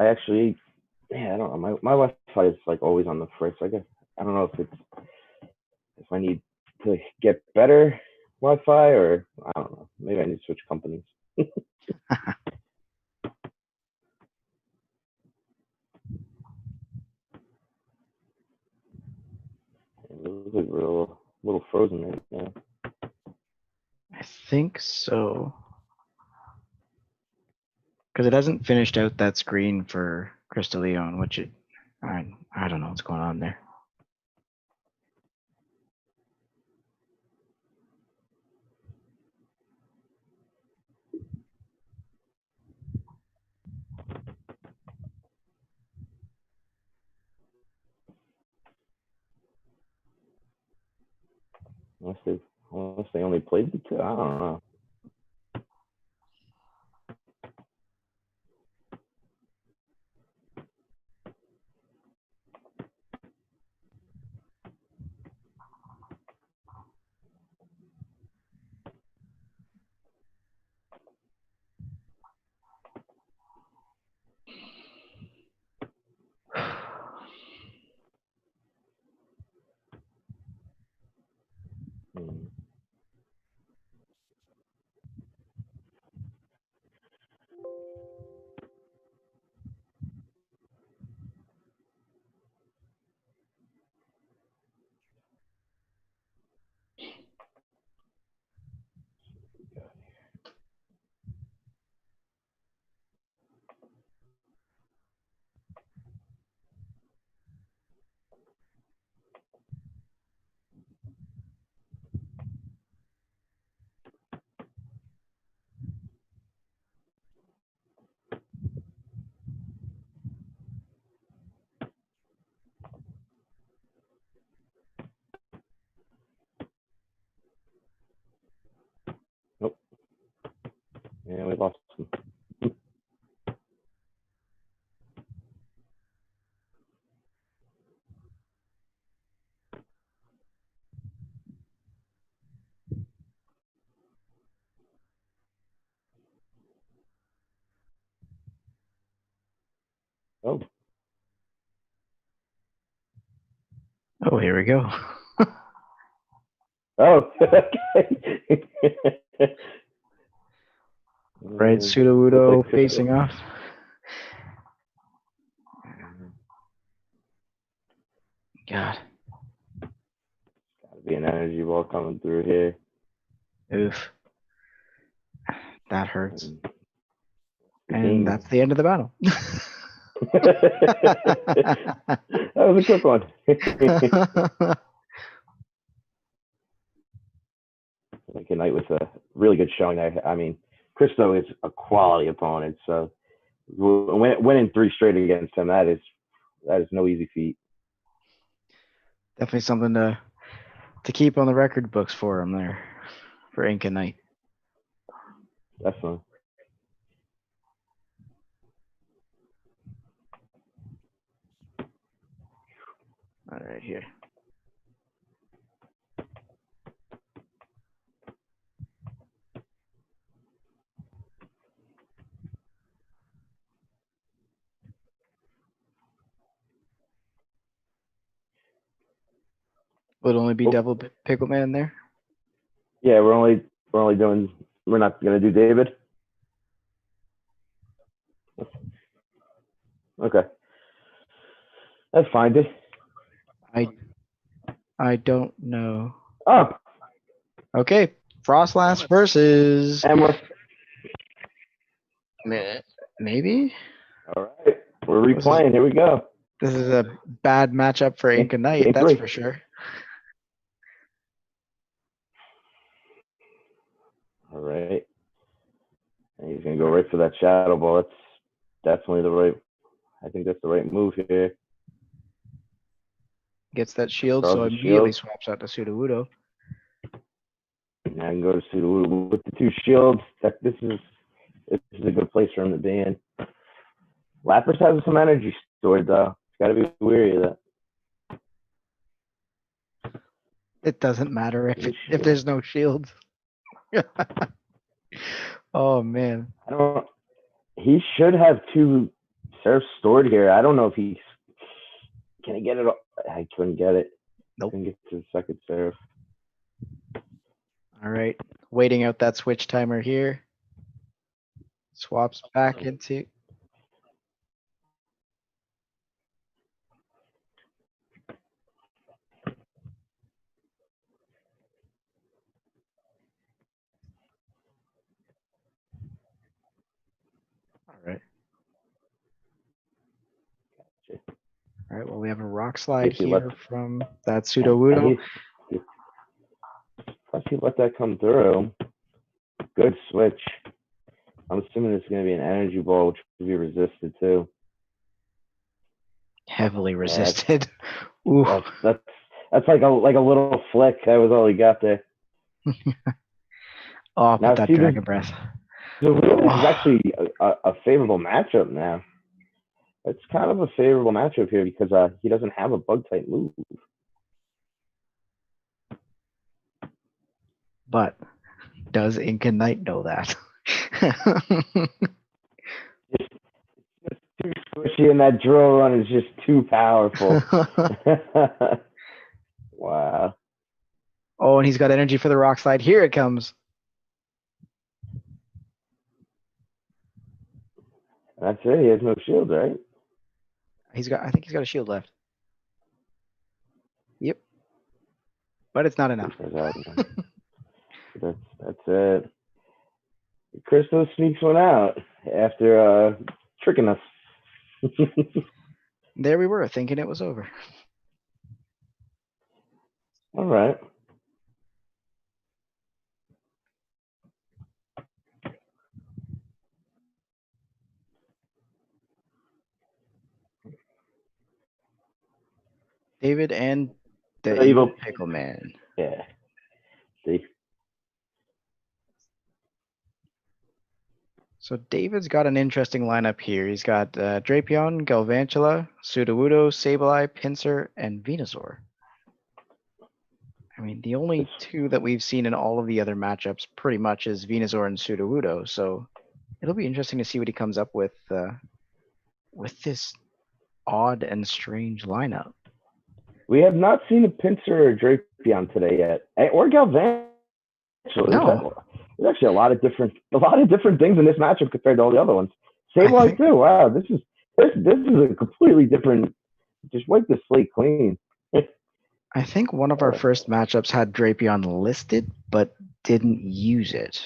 actually, yeah, I don't know. My Wi-Fi is like always on the fritz. I guess I don't know if I need to get better Wi-Fi or I don't know. Maybe I need to switch companies. It looks like we're a little frozen right now. I think so. Because it hasn't finished out that screen for Crystal Leon, which I don't know what's going on there. Unless they only played the two. I don't know. Hmm. Nope. Yeah, we lost them. Oh. Oh, here we go. Oh. Okay. Right, Looks like Sudowoodo Crystal. facing off. God, Gotta be an energy ball coming through here. oof. That hurts. The And game. that's the end of the battle. That was a quick one. Like a night with a really good showing. I mean, Cristo is a quality opponent, so winning 3 straight against him, that is no easy feat. Definitely something to keep on the record books for him there for Inca Knight. Definitely. All right, here. Would only be Devil Pickle Man there. Yeah, we're only doing. We're not gonna do David. Okay, that's fine. I don't know. Oh, Okay, Frostlass versus and maybe. all right. We're replaying. Here we go. This is a bad matchup for Inca Knight, Game that's 3. for sure. All right. And he's gonna go right for that shadow ball. That's definitely the right. I think that's the right move here. Gets that shield, Draws so the immediately shield. swaps out to Sudowoodo. And I can go to Sudowoodo with the 2 shields. This is a good place for him to be in. Lapras has some energy stored though. He's got to be weary of that. It doesn't matter if He if should. there's no shields. Oh man. I don't. He should have two serfs stored here. I don't know if he's. Can he get it? I couldn't get it. Nope. Couldn't get to the second serf. All right. Waiting out that switch timer here. Swaps back into. All right. All right. Well, we have a rock slide If he here let- from that pseudo Wudo. Plus, he let that come through. Good switch. I'm assuming it's going to be an energy ball, which will be resisted too. Heavily resisted. Ooh. That's like a little flick. That was all he got there. Oh, Now, put that see, dragon breath. So this is actually a favorable matchup now. It's kind of a favorable matchup here because he doesn't have a bug type move. But does Inca Knight know that? It's too squishy, and that drill run is just too powerful. Wow. Oh, and he's got energy for the rock slide. Here it comes. That's it. He has no shield, right? I think he's got a shield left. Yep. But it's not enough. That's it. Crystal sneaks one out after tricking us. There we were, thinking it was over. All right. David and the The evil evil- pickle man. Yeah. See? So David's got an interesting lineup here. He's got Drapion, Galvantula, Sudowoodo, Sableye, Pinsir, and Venusaur. I mean, the only two that we've seen in all of the other matchups pretty much is Venusaur and Sudowoodo. So it'll be interesting to see what he comes up with this odd and strange lineup. We have not seen a Pinsir or Drapion today yet, or Galvan. No. There's actually a lot of different things in this matchup compared to all the other ones. Sableye too. Wow, this is a completely different. Just wipe the slate clean. I think one of our first matchups had Drapion listed, but didn't use it.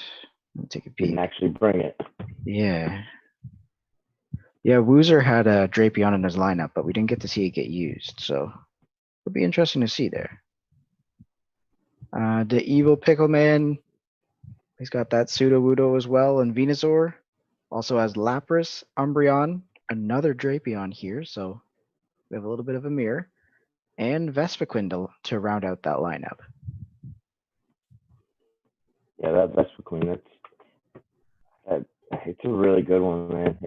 Let me take a peek. Didn't actually bring it. Yeah. Yeah, Woozer had a Drapion in his lineup, but we didn't get to see it get used. So it'll be interesting to see there. The evil pickle man, he's got that Sudowoodo as well, and Venusaur also has Lapras, Umbreon, another Drapion here, so we have a little bit of a mirror, and Vespiquen to round out that lineup. Yeah, that Vespiquen, it's a really good one, man.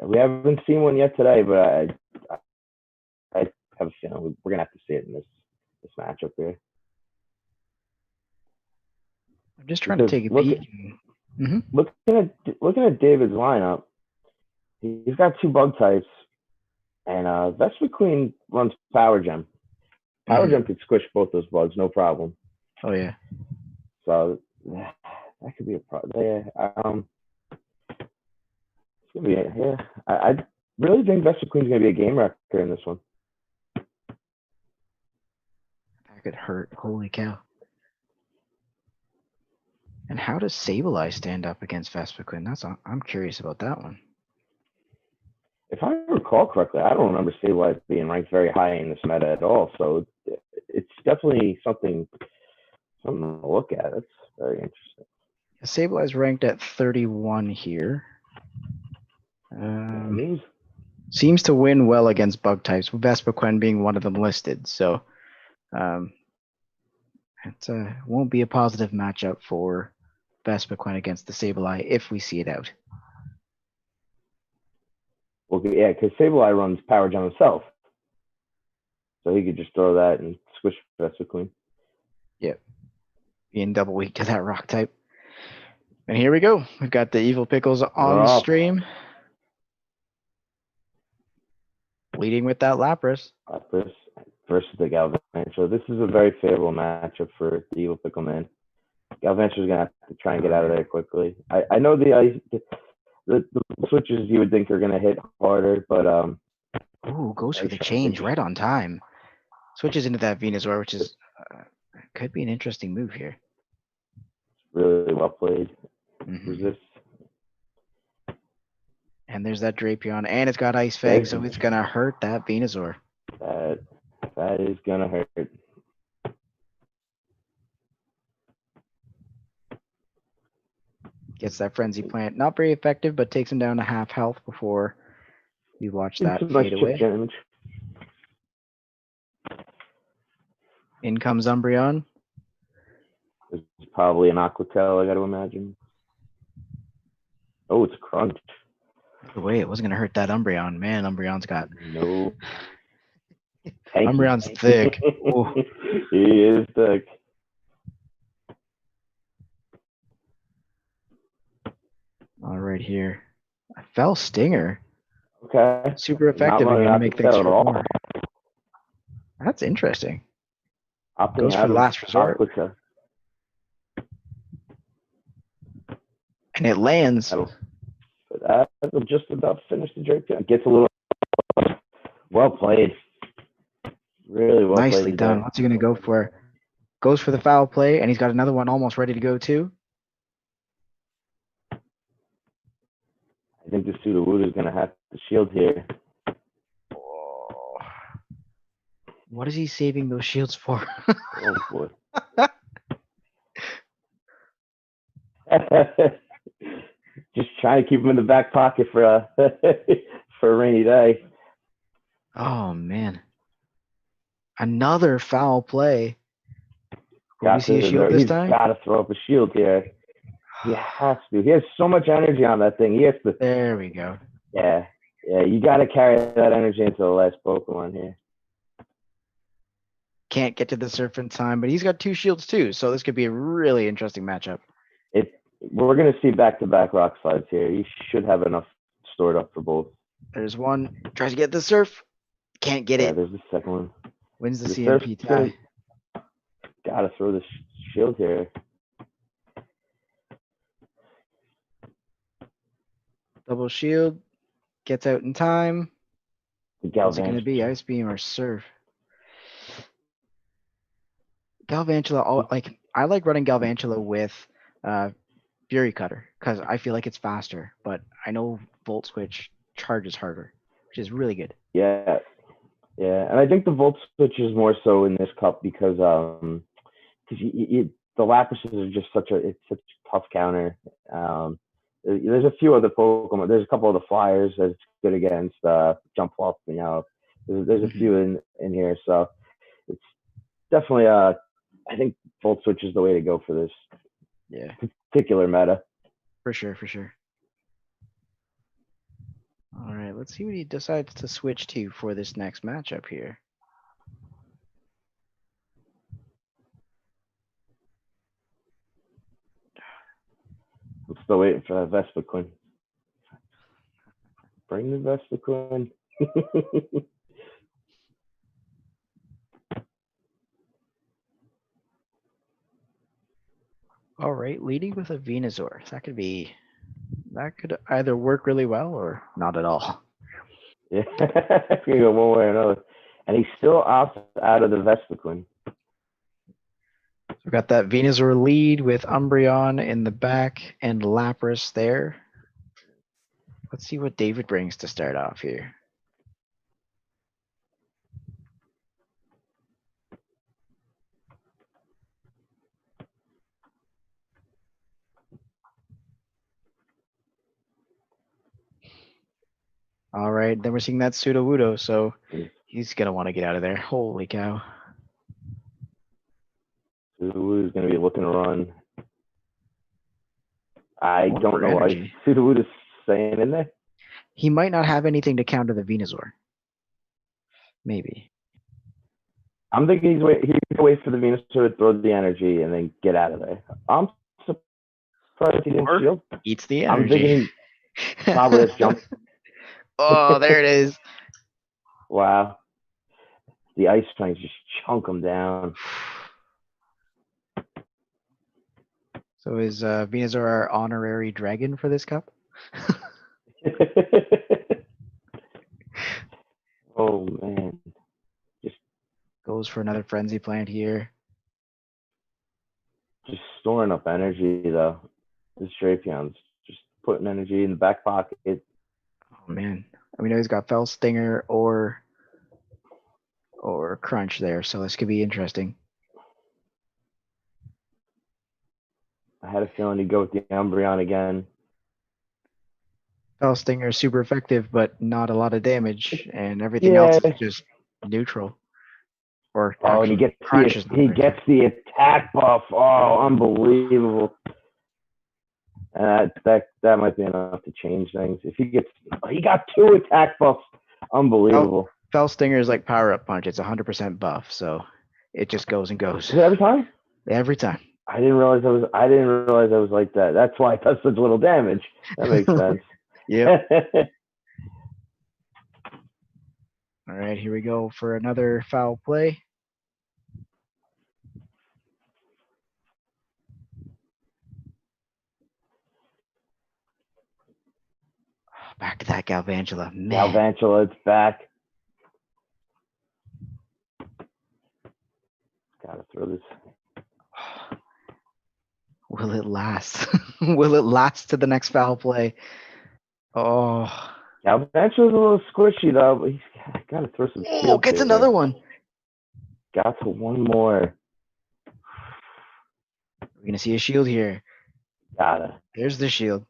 We haven't seen one yet today, but I have a feeling we're gonna have to see it in this matchup here. I'm just trying to take a peek. Looking at David's lineup, he's got two bug types, and Vespiquen runs Power Gem. Power Gem could squish both those bugs, no problem. Oh yeah. So that could be a problem. Yeah. It's gonna be I really think Vespiquen's gonna be a game wrecker in this one. That could hurt. Holy cow. And how does Sableye stand up against Vespiquen? I'm curious about that one. If I recall correctly, I don't remember Sableye being ranked very high in this meta at all. So it's definitely something to look at. It's very interesting. Sableye's ranked at 31 here. Seems to win well against bug types, Vespiquen being one of them listed. So it won't be a positive matchup for Vespiquen against the Sableye if we see it out. Well, yeah, because Sableye runs Power Gem himself. So he could just throw that and squish Vespiquen. Yep. Being double weak to that rock type. And here we go. We've got the Evil Pickles We're on off. stream. Leading with that Lapras. Lapras versus the Galvantula. This is a very favorable matchup for the Evil Pickle Man. Galvantula's gonna have to try and get out of there quickly. I know the switches you would think are gonna hit harder, but Ooh, goes for the I think change right on time. Switches into that Venusaur, which is could be an interesting move here. really well played. Mm-hmm. Resist. And there's that Drapion, and it's got Ice Fang, so it's gonna hurt that Venusaur. That is gonna hurt. Gets that Frenzy Plant. Not very effective, but takes him down to half health before we watch that Nice fade chip away. damage. In comes Umbreon. It's probably an Aquatel, I gotta imagine. Oh, it's a crunch. By the way, it wasn't gonna hurt that Umbreon. Man, Umbreon's got No. Umbreon's thick. Ooh. He is thick. All right here. A Fell Stinger. Okay. Super Not effective and running gonna out make the things cell at hurt all. more. That's interesting. Opting Goes for out the of last resort. Aquatel. And it lands. That'll just about finish the Drake. Gets a little well played. Really well Nicely played done. there. What's he gonna go for? Goes for the foul play, and he's got another one almost ready to go too. I think the Sudowoodo is gonna have to shield here. Oh. What is he saving those shields for? Oh boy. Just trying to keep him in the back pocket for for a rainy day. Oh man. Another foul play. Will we see a shield this He's time? got to throw up a shield here. He has to. He has so much energy on that thing. He has to. There we go. Yeah. You got to carry that energy into the last Pokemon here. Can't get to the surf in time, but he's got two shields too, so this could be a really interesting matchup. We're going to see back-to-back rock slides here. You should have enough stored up for both. There's one. Tries to get the surf. Can't get it. There's the second one. Wins the The CMP tie. Got to throw the shield here. Double shield. Gets out in time. What's it going to be? Ice Beam or Surf? Galvantula, like I like running Galvantula with Fury Cutter because I feel like it's faster, but I know Volt Switch charges harder, which is really good. Yeah, and I think the Volt Switch is more so in this cup because the Lapises are just such a tough counter. There's a few other Pokemon. There's a couple of the Flyers that's good against Jump Up. There's a few in here, so it's definitely I think Volt Switch is the way to go for this. Yeah, particular meta. For sure. All right, let's see what he decides to switch to for this next matchup here. I'm still waiting for that Vespiquen. Bring the Vespiquen. All right, leading with a Venusaur. That could either work really well or not at all. Yeah, it's gonna go one way or another. And he's still out of the Vespiquen. We've got that Venusaur lead with Umbreon in the back and Lapras there. Let's see what David brings to start off here. All right, then we're seeing that Sudowoodo, so he's gonna want to get out of there. Holy cow! Sudowoodo's gonna be looking to run. I More don't know energy. why Sudowoodo's staying in there. He might not have anything to counter the Venusaur. Maybe. I'm thinking he's wait for the Venus to throw the energy and then get out of there. I'm surprised he didn't Or shield. eats the I'm energy. thinking probably just jump. Oh, there it is. Wow. The ice fangs just chunk him down. So is Venusaur our honorary dragon for this cup? Oh man. Goes for another frenzy plant here. Just storing up energy though. This Drapion's just putting energy in the back pocket. Oh man. We know he's got Fell Stinger or Crunch there, so this could be interesting. I had a feeling he'd go with the Umbreon again. Fell Stinger is super effective, but not a lot of damage, and everything else is just neutral. Or and he gets Crunch is he gets the attack buff. Oh, unbelievable! That might be enough to change things. If he got 2 attack buffs. Unbelievable. Fell Stinger is like Power Up Punch. It's 100% buff, so it just goes and goes. Is it every time? Every time. I didn't realize I was like that. That's why it does such little damage. That makes sense. Yeah. All right, here we go for another foul play. Back to that Galvantula. Man. Galvantula, it's back. Gotta throw this. Will it last? Will it last to the next foul play? Oh. Galvantula's a little squishy though, but he's gotta throw some shield. Oh, gets another one. Got to one more. We're gonna see a shield here. Gotta. There's the shield.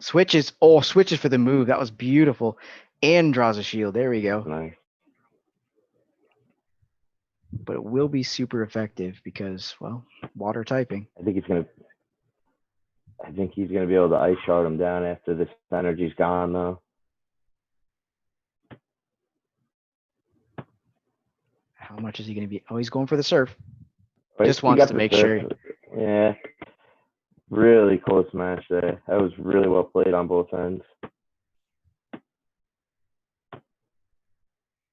Switches. Oh, switches for the move. That was beautiful. And draws a shield. There we go. Nice. But it will be super effective because, well, water typing. I think he's gonna be able to ice shard him down after this energy's gone though. How much is he gonna be? Oh, he's going for the surf. But just wants to make sure. Yeah. Really close match there. That was really well played on both ends.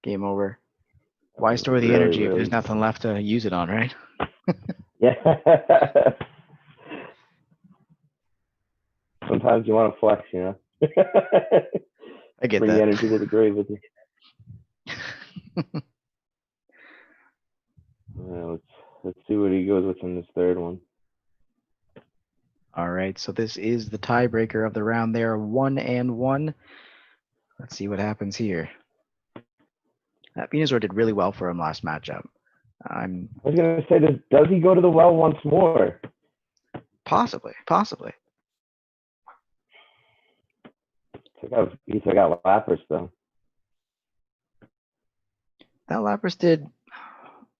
Game over. Why store the energy if there's nothing left to use it on, right? Yeah. Sometimes you want to flex, you know. I get Bring that. the energy to the grave with you. Let's see what he goes with in this third one. All right, so this is the tiebreaker of the round there, 1-1. Let's see what happens here. Venusaur did really well for him last matchup. I was going to say, does he go to the well once more? Possibly. He took out Lapras, though. That Lapras did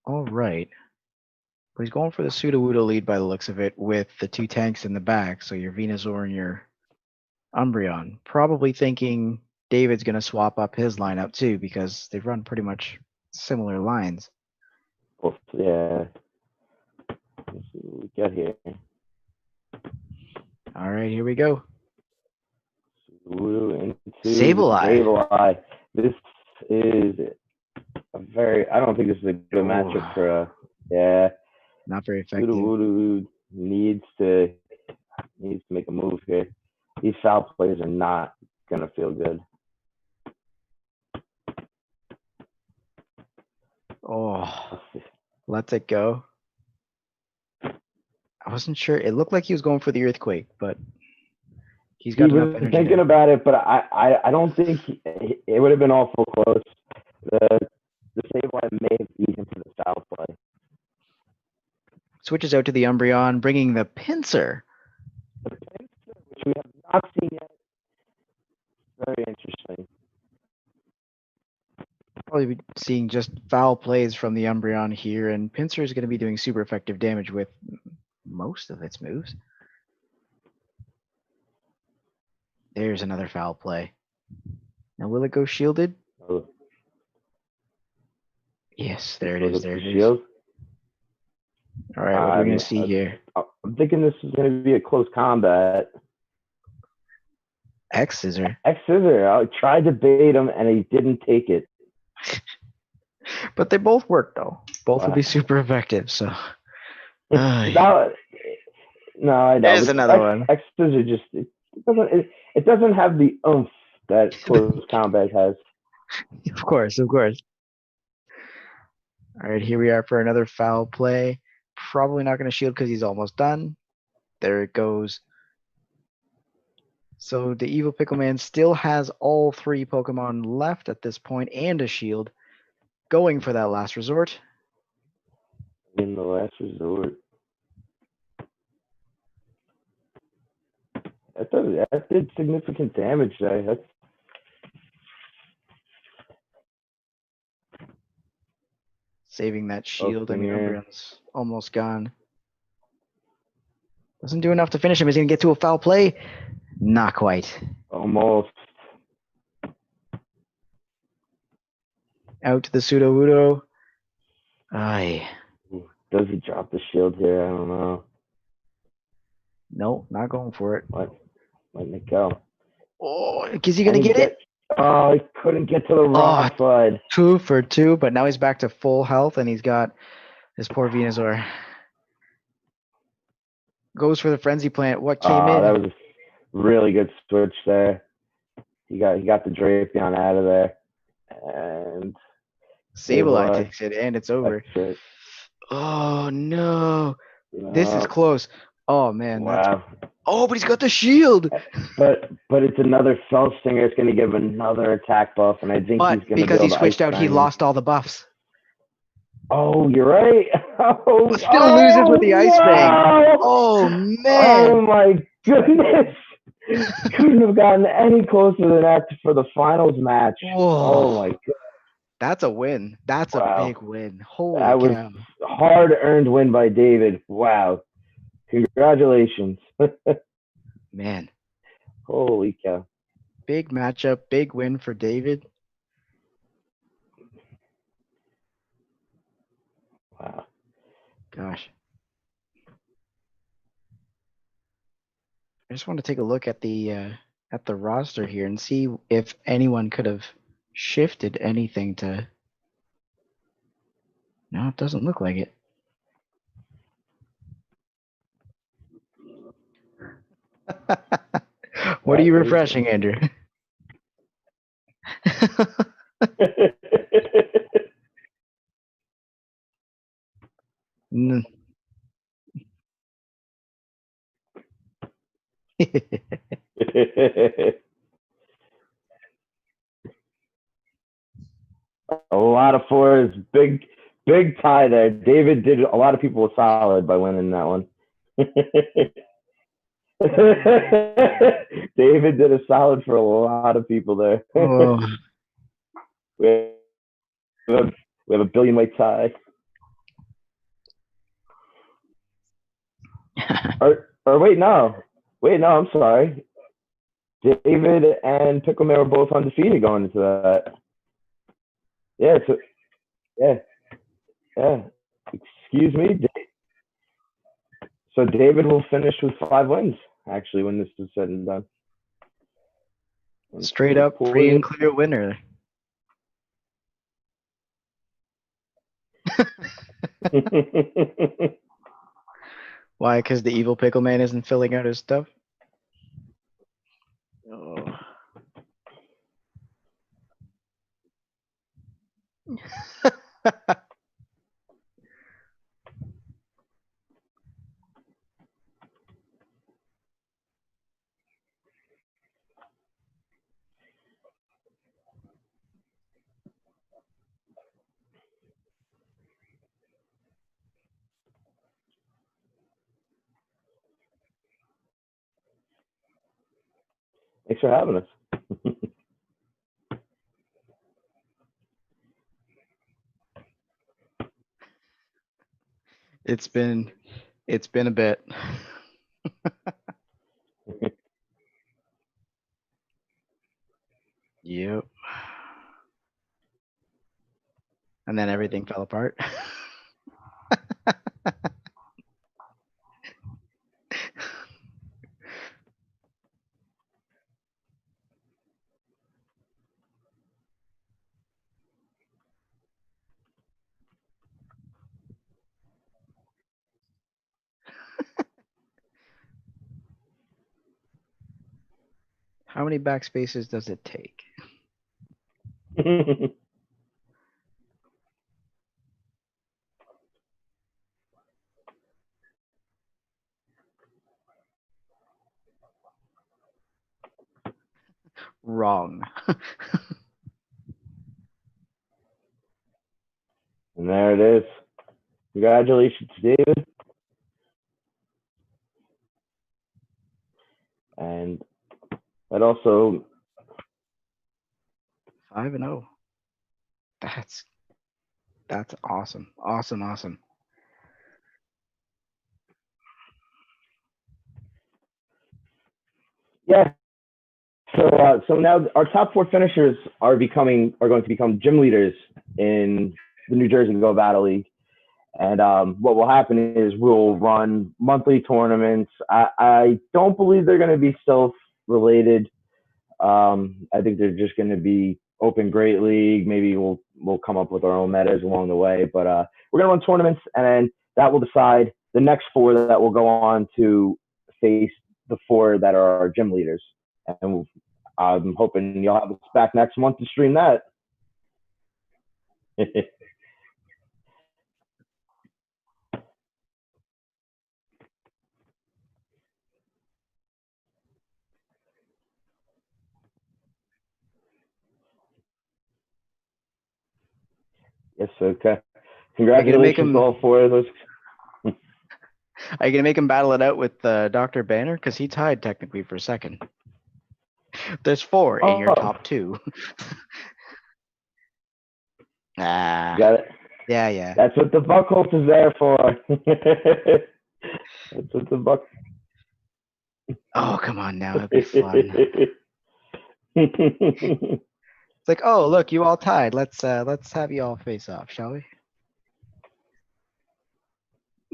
all right. But he's going for the Sudowoodo lead by the looks of it with the 2 tanks in the back. So your Venusaur and your Umbreon. Probably thinking David's going to swap up his lineup too because they've run pretty much similar lines. Well, yeah. Let's see what we get here. All right, here we go. Sableye. This is a very. I don't think this is a good matchup for yeah. Not very effective. Sudowoodo needs to make a move here. These foul plays are not gonna feel good. Oh, lets it go. I wasn't sure. It looked like he was going for the earthquake, but he's got enough energy. Thinking about it, but I don't think it would have been awful close. The Sableye may have beat him for the foul play. Switches out to the Umbreon, bringing the Pinsir. The Pinsir, which we have not seen yet. Very interesting. Probably be seeing just foul plays from the Umbreon here, and Pinsir is going to be doing super effective damage with most of its moves. There's another foul play. Now, will it go shielded? Yes, there it Was is. it There the it is. shield? All right, what are we I'm, gonna see here? I'm thinking this is going to be a close combat. X scissor. X scissor. I tried to bait him and he didn't take it. But they both work though. Both will Wow. be super effective. So No, no, I know. there's But another one. X scissor just it doesn't have the oomph that close combat has. Of course, of course. All right, here we are for another foul play. Probably not going to shield because he's almost done. There it goes. So the evil pickle man still has all 3 Pokemon left at this point and a shield, going for that last resort. In the last resort. That did significant damage there. That's Saving that shield. I mean, there. Umbreon's almost gone. Doesn't do enough to finish him. He's going to get to a foul play. Not quite. Almost. Out to the Sudowoodo. Aye. Does he drop the shield here? I don't know. Nope, not going for it. Letting it go. Oh, is he going to get it? Oh, he couldn't get to the rock slide. 2 for 2, but now he's back to full health, and he's got this poor Venusaur. Goes for the frenzy plant. What came in? That was a really good switch there. He got the Drapion out of there, and Sableye takes it, and it's over. That's it. Oh no, this is close. Oh man, wow. Oh, but he's got the shield. But it's another Fell Stinger. It's going to give another attack buff, and I think he's going to because he switched out, he lost all the buffs. Oh, you're right. But still loses with the Ice Fang. Oh man. Oh my goodness. Couldn't have gotten any closer than that for the finals match. Whoa. Oh my god. That's a win. That's a big win. Holy that was cow. hard earned win by David. Wow. Congratulations. Man. Holy cow. Big matchup, big win for David. Wow. Gosh. I just want to take a look at the roster here and see if anyone could have shifted anything to. No, it doesn't look like it. What are you refreshing, Andrew? A lot of fours, big tie there. David did a lot of people a solid by winning that one. David did a solid for a lot of people there. Oh. we have a billion way tie. or wait, no, I'm sorry. David and Pickleman were both undefeated going into that. Yeah, so, yeah. Excuse me. So David will finish with 5 wins, actually, when this is said and done. Straight up, free and clear winner. Why? Because the evil pickle man isn't filling out his stuff? Oh. Thanks for having us. It's been a bit. Yep. And then everything fell apart. How many backspaces does it take? Wrong. And there it is. Congratulations, David. And that also 5-0. That's awesome. Awesome. yeah. So now our top 4 finishers are going to become gym leaders in the New Jersey Go Battle League. And what will happen is we'll run monthly tournaments. I don't believe they're going to be self-related. I think they're just going to be open great league. Maybe we'll come up with our own metas along the way. But we're going to run tournaments, and then that will decide the next 4 that will go on to face the 4 that are our gym leaders. And I'm hoping you'll have us back next month to stream that. Yes, okay. Congratulations to all 4 of those. Are you gonna make him battle it out with Dr. Banner? Because he tied technically for second. There's 4 in your top 2. Got it. Yeah. That's what the Buckholz is there for. That's what the Buck. Oh, come on now, that'd be fun. It's like, oh, look, you all tied. Let's have you all face off, shall we?